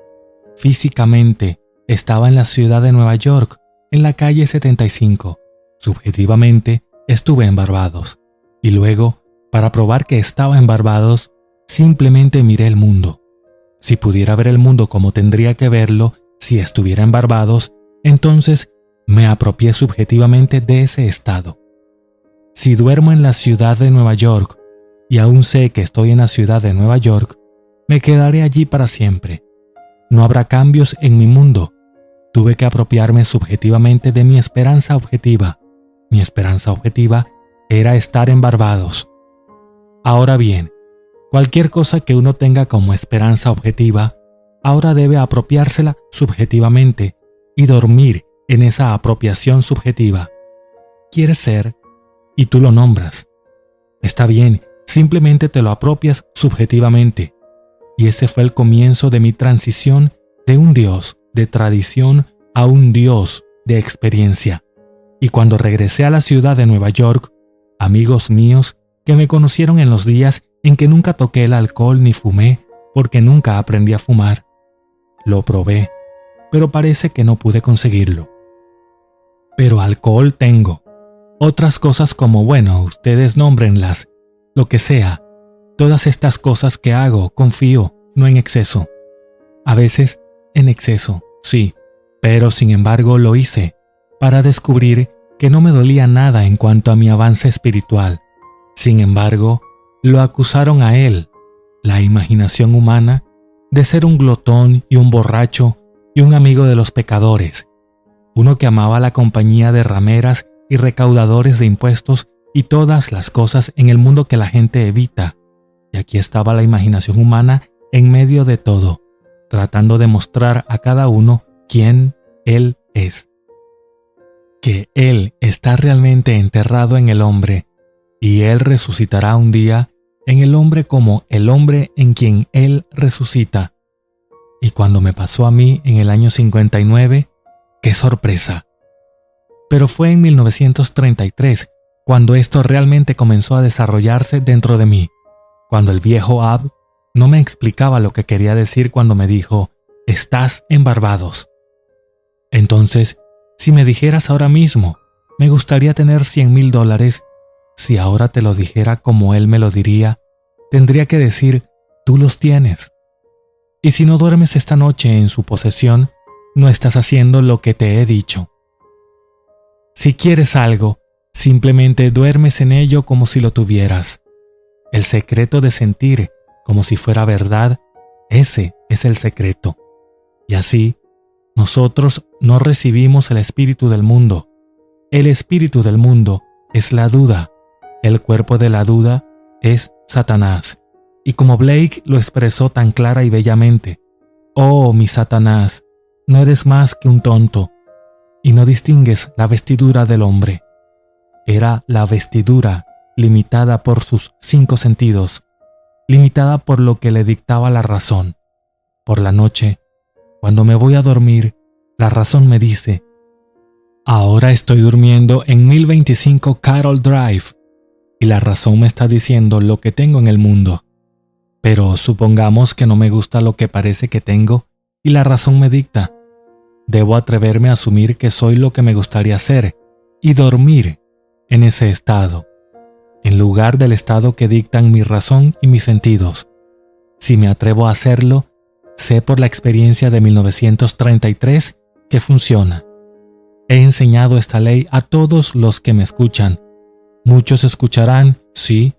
Físicamente, estaba en la ciudad de Nueva York, en la calle 75. Subjetivamente, estuve en Barbados. Y luego, para probar que estaba en Barbados, simplemente miré el mundo. Si pudiera ver el mundo como tendría que verlo si estuviera en Barbados, entonces me apropié subjetivamente de ese estado. Si duermo en la ciudad de Nueva York y aún sé que estoy en la ciudad de Nueva York, me quedaré allí para siempre. No habrá cambios en mi mundo. Tuve que apropiarme subjetivamente de mi esperanza objetiva. Mi esperanza objetiva era estar en Barbados. Ahora bien, cualquier cosa que uno tenga como esperanza objetiva, ahora debe apropiársela subjetivamente y dormir en esa apropiación subjetiva. Quieres ser, y tú lo nombras. Está bien, simplemente te lo apropias subjetivamente. Y ese fue el comienzo de mi transición de un Dios de tradición a un Dios de experiencia. Y cuando regresé a la ciudad de Nueva York, amigos míos que me conocieron en los días en que nunca toqué el alcohol ni fumé, porque nunca aprendí a fumar. Lo probé, pero parece que no pude conseguirlo. Pero alcohol tengo. Otras cosas como, bueno, ustedes nómbrenlas, lo que sea. Todas estas cosas que hago, confío, no en exceso. A veces, en exceso, sí, pero sin embargo lo hice, para descubrir que no me dolía nada en cuanto a mi avance espiritual. Sin embargo, lo acusaron a él, la imaginación humana, de ser un glotón y un borracho y un amigo de los pecadores, uno que amaba la compañía de rameras y recaudadores de impuestos y todas las cosas en el mundo que la gente evita. Y aquí estaba la imaginación humana en medio de todo, tratando de mostrar a cada uno quién él es. Que él está realmente enterrado en el hombre, y él resucitará un día en el hombre como el hombre en quien él resucita. Y cuando me pasó a mí en el año 59, ¡qué sorpresa! Pero fue en 1933 cuando esto realmente comenzó a desarrollarse dentro de mí, cuando el viejo Ab no me explicaba lo que quería decir cuando me dijo, «Estás en Barbados». Entonces, si me dijeras ahora mismo, me gustaría tener $100,000, si ahora te lo dijera como él me lo diría, tendría que decir, tú los tienes. Y si no duermes esta noche en su posesión, no estás haciendo lo que te he dicho. Si quieres algo, simplemente duermes en ello como si lo tuvieras. El secreto de sentir como si fuera verdad, ese es el secreto. Y así, nosotros no recibimos el espíritu del mundo. El espíritu del mundo es la duda. El cuerpo de la duda es Satanás. Y como Blake lo expresó tan clara y bellamente, «Oh, mi Satanás, no eres más que un tonto, y no distingues la vestidura del hombre». Era la vestidura limitada por sus 5 sentidos, limitada por lo que le dictaba la razón. Por la noche, cuando me voy a dormir, la razón me dice, ahora estoy durmiendo en 1025 Carroll Drive, y la razón me está diciendo lo que tengo en el mundo. Pero supongamos que no me gusta lo que parece que tengo, y la razón me dicta. Debo atreverme a asumir que soy lo que me gustaría ser, y dormir en ese estado, en lugar del estado que dictan mi razón y mis sentidos. Si me atrevo a hacerlo, sé por la experiencia de 1933 que funciona. He enseñado esta ley a todos los que me escuchan. Muchos escucharán, sí,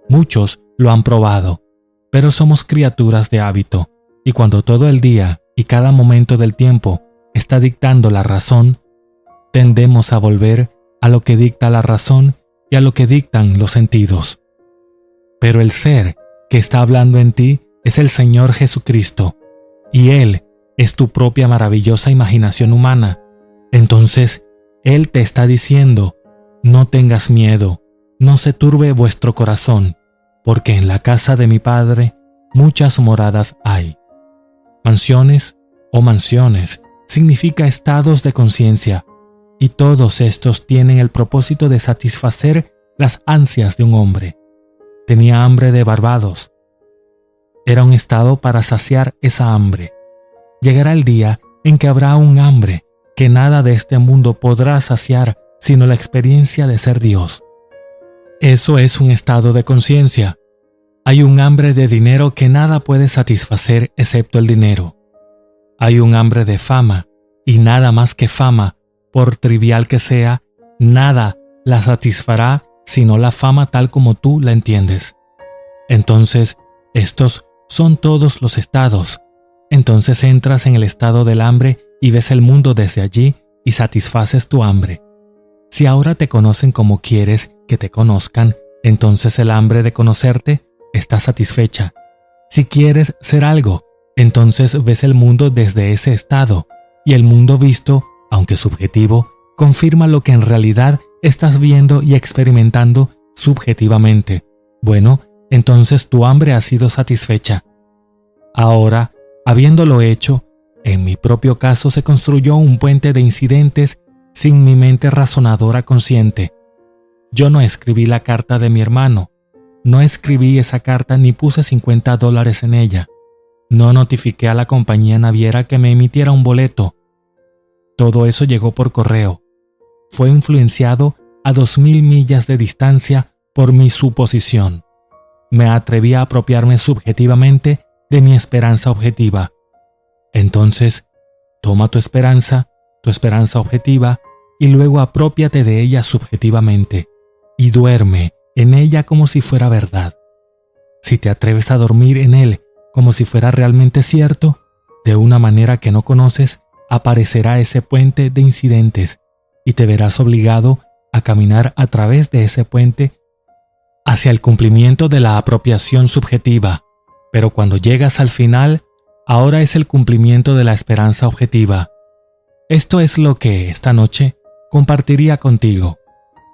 muchos lo han probado. pero somos criaturas de hábito, y cuando todo el día y cada momento del tiempo está dictando la razón, tendemos a volver a lo que dicta la razón y a lo que dictan los sentidos. Pero el ser que está hablando en ti es el Señor Jesucristo, y Él es tu propia maravillosa imaginación humana. Entonces, Él te está diciendo, no tengas miedo, no se turbe vuestro corazón, porque en la casa de mi Padre muchas moradas hay. Mansiones o mansiones significa estados de conciencia, y todos estos tienen el propósito de satisfacer las ansias de un hombre. Tenía hambre de Barbados. Era un estado para saciar esa hambre. Llegará el día en que habrá un hambre que nada de este mundo podrá saciar sino la experiencia de ser Dios. Eso es un estado de conciencia. Hay un hambre de dinero que nada puede satisfacer excepto el dinero. Hay un hambre de fama, y nada más que fama, por trivial que sea, nada la satisfará sino la fama tal como tú la entiendes. Entonces, estos son todos los estados. Entonces entras en el estado del hambre y ves el mundo desde allí y satisfaces tu hambre. Si ahora te conocen como quieres que te conozcan, entonces el hambre de conocerte está satisfecha. Si quieres ser algo, entonces ves el mundo desde ese estado, y el mundo visto, aunque subjetivo, confirma lo que en realidad estás viendo y experimentando subjetivamente. Bueno, entonces tu hambre ha sido satisfecha. Ahora, habiéndolo hecho, en mi propio caso se construyó un puente de incidentes sin mi mente razonadora consciente. Yo no escribí la carta de mi hermano, no escribí esa carta ni puse $50 en ella, no notifiqué a la compañía naviera que me emitiera un boleto. Todo eso llegó por correo. Fue influenciado a 2000 millas de distancia por mi suposición. Me atreví a apropiarme subjetivamente de mi esperanza objetiva. Entonces, toma tu esperanza objetiva, y luego aprópiate de ella subjetivamente, y duerme en ella como si fuera verdad. Si te atreves a dormir en él como si fuera realmente cierto, de una manera que no conoces, aparecerá ese puente de incidentes, y te verás obligado a caminar a través de ese puente hacia el cumplimiento de la apropiación subjetiva. Pero cuando llegas al final, ahora es el cumplimiento de la esperanza objetiva. Esto es lo que esta noche compartiría contigo.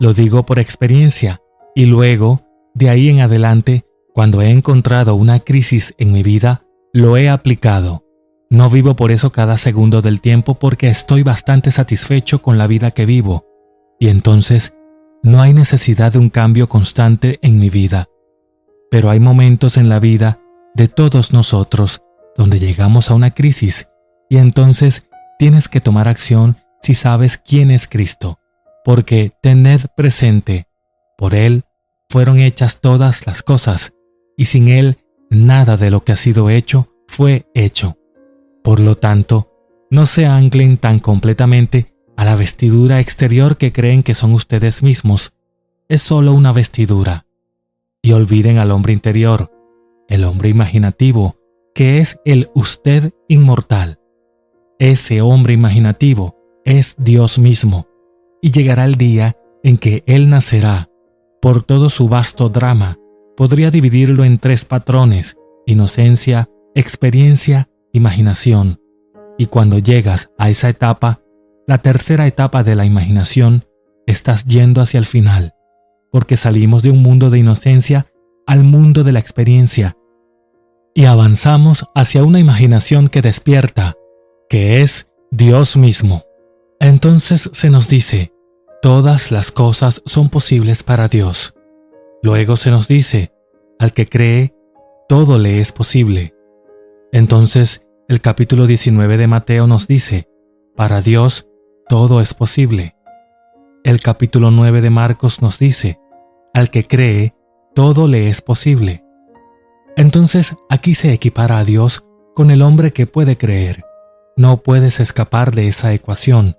Lo digo por experiencia, y luego, de ahí en adelante, cuando he encontrado una crisis en mi vida, lo he aplicado. No vivo por eso cada segundo del tiempo porque estoy bastante satisfecho con la vida que vivo, y entonces no hay necesidad de un cambio constante en mi vida. Pero hay momentos en la vida de todos nosotros donde llegamos a una crisis, y entonces tienes que tomar acción si sabes quién es Cristo, porque tened presente, por Él fueron hechas todas las cosas, y sin Él nada de lo que ha sido hecho fue hecho. Por lo tanto, no se anclen tan completamente a la vestidura exterior que creen que son ustedes mismos. Es solo una vestidura. Y olviden al hombre interior, el hombre imaginativo, que es el usted inmortal. Ese hombre imaginativo es Dios mismo, y llegará el día en que Él nacerá. Por todo su vasto drama, podría dividirlo en 3 patrones: inocencia, experiencia, imaginación. Y cuando llegas a esa etapa, la tercera etapa de la imaginación, estás yendo hacia el final, porque salimos de un mundo de inocencia al mundo de la experiencia, y avanzamos hacia una imaginación que despierta, que es Dios mismo. Entonces se nos dice, todas las cosas son posibles para Dios. Luego se nos dice, al que cree, todo le es posible. Entonces el capítulo 19 de Mateo nos dice, para Dios todo es posible. El capítulo 9 de Marcos nos dice, al que cree, todo le es posible. Entonces aquí se equipara a Dios con el hombre que puede creer. No puedes escapar de esa ecuación.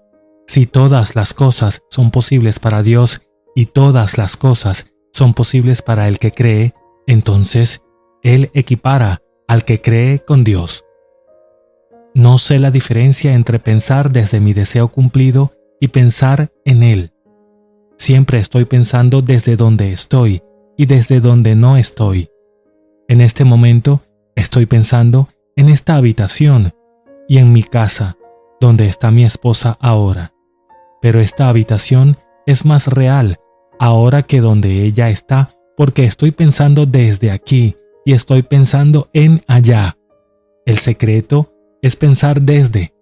Si todas las cosas son posibles para Dios y todas las cosas son posibles para el que cree, entonces él equipara al que cree con Dios. No sé la diferencia entre pensar desde mi deseo cumplido y pensar en él. Siempre estoy pensando desde donde estoy y desde donde no estoy. En este momento estoy pensando en esta habitación y en mi casa, donde está mi esposa ahora. Pero esta habitación es más real ahora que donde ella está, porque estoy pensando desde aquí y estoy pensando en allá. El secreto es pensar desde.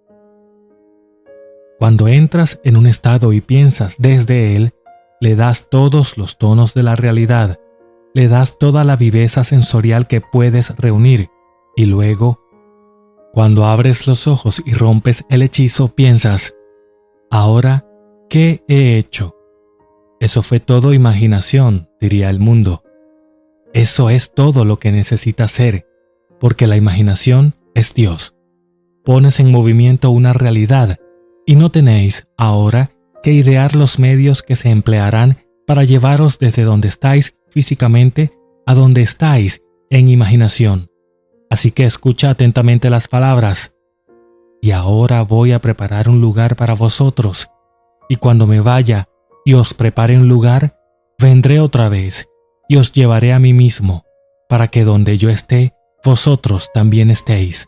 Cuando entras en un estado y piensas desde él, le das todos los tonos de la realidad, le das toda la viveza sensorial que puedes reunir, y luego, cuando abres los ojos y rompes el hechizo, piensas, ¿ahora qué he hecho? Eso fue todo imaginación, diría el mundo. Eso es todo lo que necesitas ser, porque la imaginación es Dios. Pones en movimiento una realidad, y no tenéis, ahora, que idear los medios que se emplearán para llevaros desde donde estáis físicamente a donde estáis en imaginación. Así que escucha atentamente las palabras. Y ahora voy a preparar un lugar para vosotros, y cuando me vaya y os prepare un lugar, vendré otra vez y os llevaré a mí mismo, para que donde yo esté, vosotros también estéis.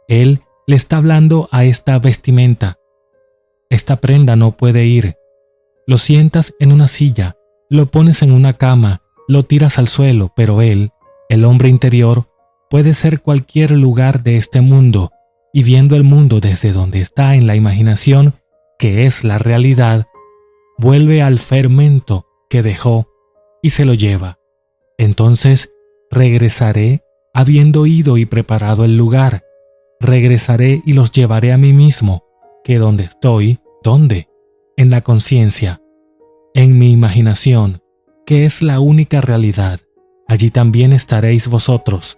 Él le está hablando a esta vestimenta. Esta prenda no puede ir. Lo sientas en una silla, lo pones en una cama, lo tiras al suelo, pero él, el hombre interior, puede ser cualquier lugar de este mundo, y viendo el mundo desde donde está en la imaginación, que es la realidad, vuelve al fermento que dejó y se lo lleva. Entonces regresaré habiendo ido y preparado el lugar. Regresaré y los llevaré a mí mismo, que donde estoy, ¿dónde? En la conciencia, en mi imaginación, que es la única realidad. Allí también estaréis vosotros.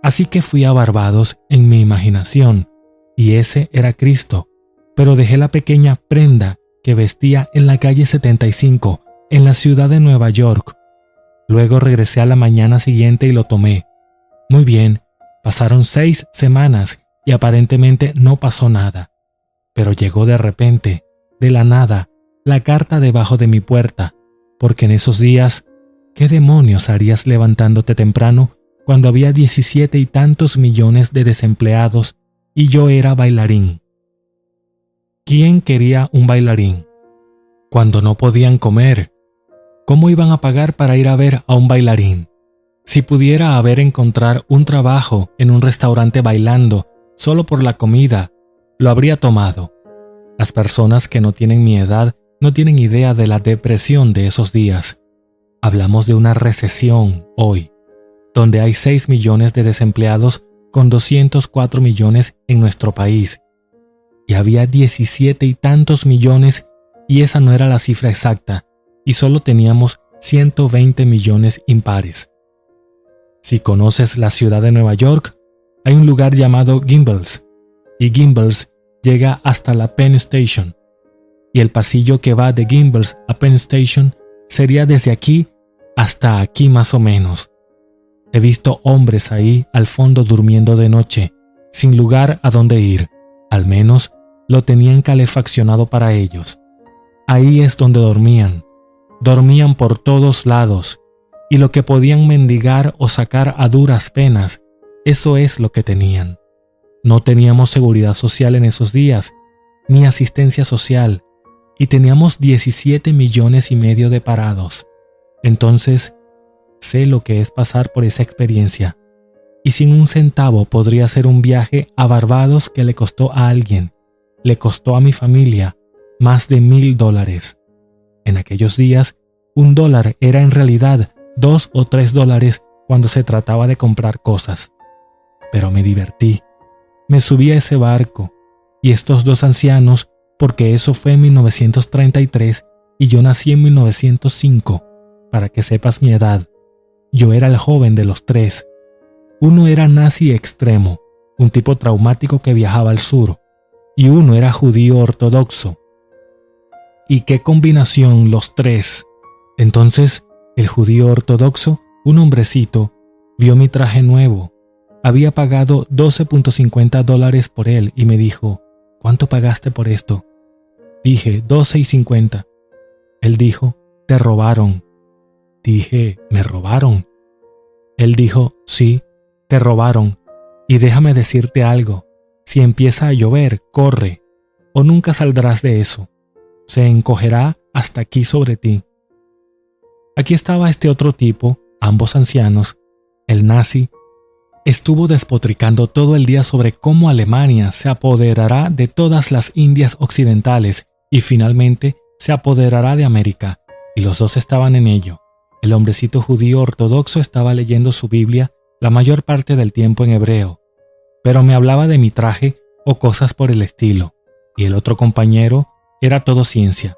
Así que fui a Barbados en mi imaginación, y ese era Cristo, pero dejé la pequeña prenda que vestía en la calle 75, en la ciudad de Nueva York. Luego regresé a la mañana siguiente y lo tomé. Muy bien, pasaron 6 semanas y aparentemente no pasó nada. Pero llegó de repente, de la nada, la carta debajo de mi puerta, porque en esos días, ¿qué demonios harías levantándote temprano cuando había 17 y tantos millones de desempleados y yo era bailarín? ¿Quién quería un bailarín? Cuando no podían comer, ¿cómo iban a pagar para ir a ver a un bailarín? Si pudiera haber encontrar un trabajo en un restaurante bailando solo por la comida, lo habría tomado. Las personas que no tienen mi edad no tienen idea de la depresión de esos días. Hablamos de una recesión hoy, donde hay 6 millones de desempleados con 204 millones en nuestro país. Y había 17 y tantos millones, y esa no era la cifra exacta, y solo teníamos 120 millones impares. Si conoces la ciudad de Nueva York, hay un lugar llamado Gimbels, y Gimbels llega hasta la Penn Station, y el pasillo que va de Gimbels a Penn Station sería desde aquí hasta aquí más o menos. He visto hombres ahí al fondo durmiendo de noche, sin lugar a dónde ir, al menos lo tenían calefaccionado para ellos. Ahí es donde dormían por todos lados, y lo que podían mendigar o sacar a duras penas, eso es lo que tenían. No teníamos seguridad social en esos días, ni asistencia social, y teníamos 17 millones y medio de parados. Entonces, sé lo que es pasar por esa experiencia, y sin un centavo podría hacer un viaje a Barbados que le costó a alguien, le costó a mi familia más de $1,000. En aquellos días, $1 era en realidad $2 o $3 cuando se trataba de comprar cosas. Pero me divertí. Me subí a ese barco, y estos 2 ancianos, porque eso fue en 1933 y yo nací en 1905, para que sepas mi edad. Yo era el joven de los 3. Uno era nazi extremo, un tipo traumático que viajaba al sur, y uno era judío ortodoxo. ¿Y qué combinación los 3? Entonces, el judío ortodoxo, un hombrecito, vio mi traje nuevo. Había pagado $12.50 por él y me dijo, ¿cuánto pagaste por esto? Dije, $12.50. Él dijo, te robaron. Dije, ¿me robaron? Él dijo, sí, te robaron. Y déjame decirte algo, si empieza a llover, corre, o nunca saldrás de eso. Se encogerá hasta aquí sobre ti. Aquí estaba este otro tipo, ambos ancianos, el nazi, estuvo despotricando todo el día sobre cómo Alemania se apoderará de todas las Indias occidentales y finalmente se apoderará de América, y los dos estaban en ello. El hombrecito judío ortodoxo estaba leyendo su Biblia la mayor parte del tiempo en hebreo, pero me hablaba de mi traje o cosas por el estilo, y el otro compañero era todo ciencia.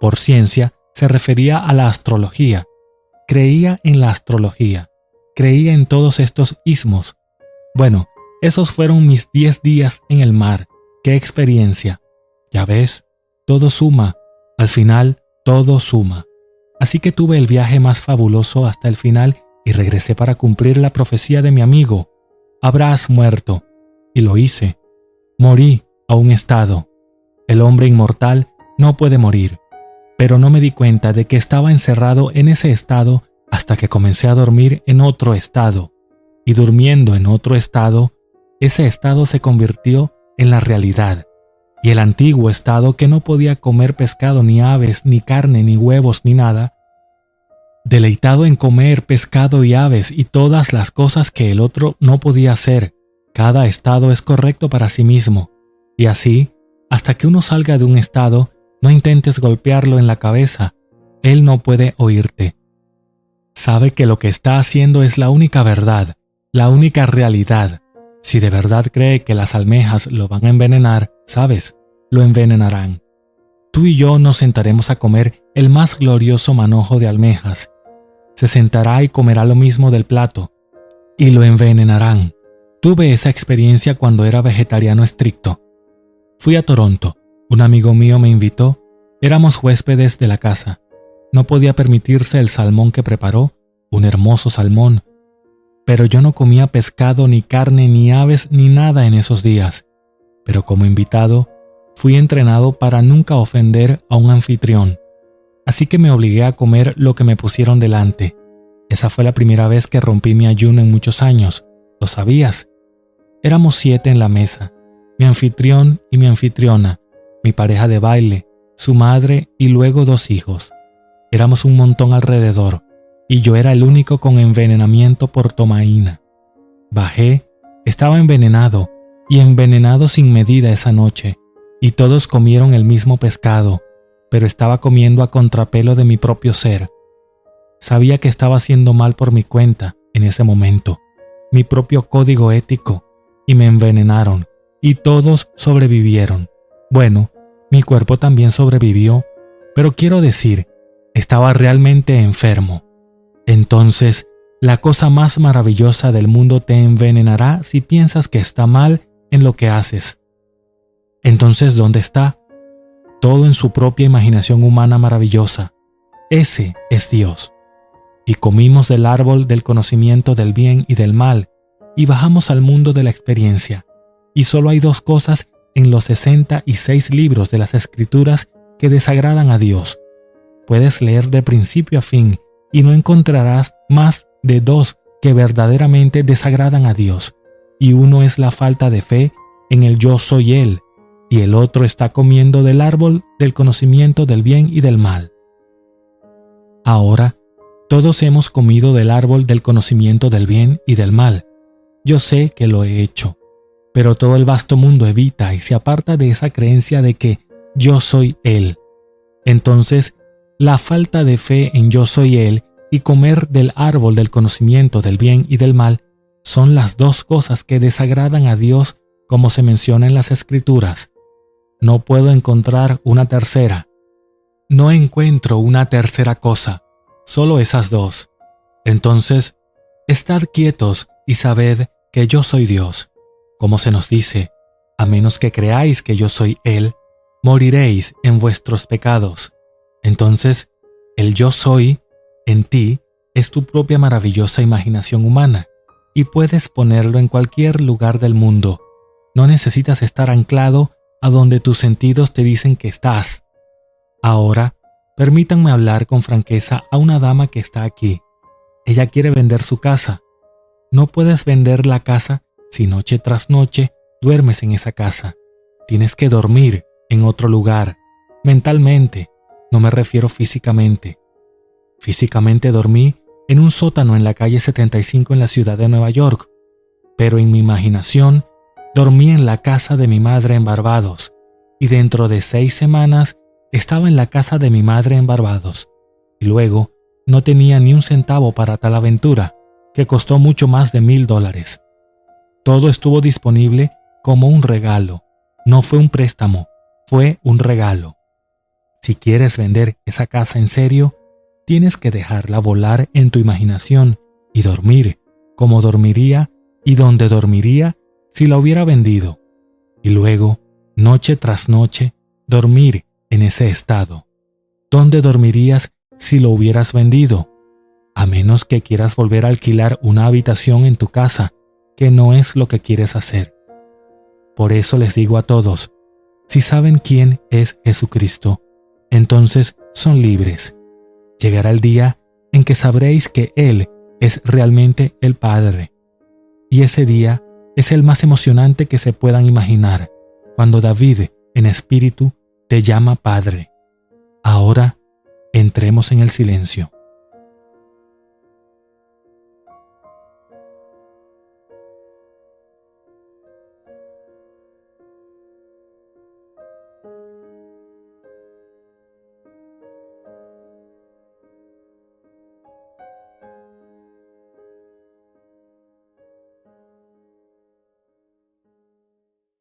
Por ciencia se refería a la astrología. Creía en la astrología. Creía en todos estos ismos. Bueno, esos fueron mis 10 días en el mar. ¡Qué experiencia! Ya ves, todo suma. Al final, todo suma. Así que tuve el viaje más fabuloso hasta el final y regresé para cumplir la profecía de mi amigo. Habrás muerto. Y lo hice. Morí a un estado. El hombre inmortal no puede morir. Pero no me di cuenta de que estaba encerrado en ese estado hasta que comencé a dormir en otro estado. Y durmiendo en otro estado, ese estado se convirtió en la realidad. Y el antiguo estado, que no podía comer pescado, ni aves, ni carne, ni huevos, ni nada, deleitado en comer pescado y aves y todas las cosas que el otro no podía hacer. Cada estado es correcto para sí mismo. Y así, hasta que uno salga de un estado, no intentes golpearlo en la cabeza. Él no puede oírte. Sabe que lo que está haciendo es la única verdad, la única realidad. Si de verdad cree que las almejas lo van a envenenar, ¿sabes? Lo envenenarán. Tú y yo nos sentaremos a comer el más glorioso manojo de almejas. Se sentará y comerá lo mismo del plato, y lo envenenarán. Tuve esa experiencia cuando era vegetariano estricto. Fui a Toronto. Un amigo mío me invitó. Éramos huéspedes de la casa. No podía permitirse el salmón que preparó, un hermoso salmón. Pero yo no comía pescado, ni carne, ni aves, ni nada en esos días. Pero como invitado, fui entrenado para nunca ofender a un anfitrión. Así que me obligué a comer lo que me pusieron delante. Esa fue la primera vez que rompí mi ayuno en muchos años. ¿Lo sabías? Éramos 7 en la mesa. Mi anfitrión y mi anfitriona, mi pareja de baile, su madre y luego 2 hijos. Éramos un montón alrededor, y yo era el único con envenenamiento por tomaína. Bajé, estaba envenenado, y envenenado sin medida esa noche, y todos comieron el mismo pescado, pero estaba comiendo a contrapelo de mi propio ser. Sabía que estaba haciendo mal por mi cuenta en ese momento, mi propio código ético, y me envenenaron, y todos sobrevivieron. Bueno, mi cuerpo también sobrevivió, pero quiero decir, estaba realmente enfermo. Entonces, la cosa más maravillosa del mundo te envenenará si piensas que está mal en lo que haces. Entonces, ¿dónde está? Todo en su propia imaginación humana maravillosa. Ese es Dios. Y comimos del árbol del conocimiento del bien y del mal, y bajamos al mundo de la experiencia. Y solo hay 2 cosas en los 66 libros de las Escrituras que desagradan a Dios. Puedes leer de principio a fin y no encontrarás más de 2 que verdaderamente desagradan a Dios. Y uno es la falta de fe en el yo soy Él, y el otro está comiendo del árbol del conocimiento del bien y del mal. Ahora, todos hemos comido del árbol del conocimiento del bien y del mal. Yo sé que lo he hecho. Pero todo el vasto mundo evita y se aparta de esa creencia de que yo soy Él. Entonces, la falta de fe en yo soy Él y comer del árbol del conocimiento del bien y del mal son las 2 cosas que desagradan a Dios, como se menciona en las Escrituras. No puedo encontrar una tercera. No encuentro una tercera cosa, solo esas 2. Entonces, estad quietos y sabed que yo soy Dios. Como se nos dice, a menos que creáis que yo soy Él, moriréis en vuestros pecados. Entonces, el yo soy en ti es tu propia maravillosa imaginación humana y puedes ponerlo en cualquier lugar del mundo. No necesitas estar anclado a donde tus sentidos te dicen que estás. Ahora, permítanme hablar con franqueza a una dama que está aquí. Ella quiere vender su casa. No puedes vender la casa si noche tras noche duermes en esa casa. Tienes que dormir en otro lugar, mentalmente, no me refiero físicamente. Físicamente dormí en un sótano en la calle 75 en la ciudad de Nueva York, pero en mi imaginación dormí en la casa de mi madre en Barbados, y dentro de 6 semanas estaba en la casa de mi madre en Barbados, y luego no tenía ni un centavo para tal aventura, que costó mucho más de $1,000. Todo estuvo disponible como un regalo, no fue un préstamo, fue un regalo. Si quieres vender esa casa en serio, tienes que dejarla volar en tu imaginación y dormir como dormiría y donde dormiría si la hubiera vendido. Y luego, noche tras noche, dormir en ese estado. ¿Dónde dormirías si lo hubieras vendido? A menos que quieras volver a alquilar una habitación en tu casa, que no es lo que quieres hacer. Por eso les digo a todos, si saben quién es Jesucristo, entonces son libres. Llegará el día en que sabréis que Él es realmente el Padre. Y ese día es el más emocionante que se puedan imaginar, cuando David, en espíritu, te llama Padre. Ahora, entremos en el silencio.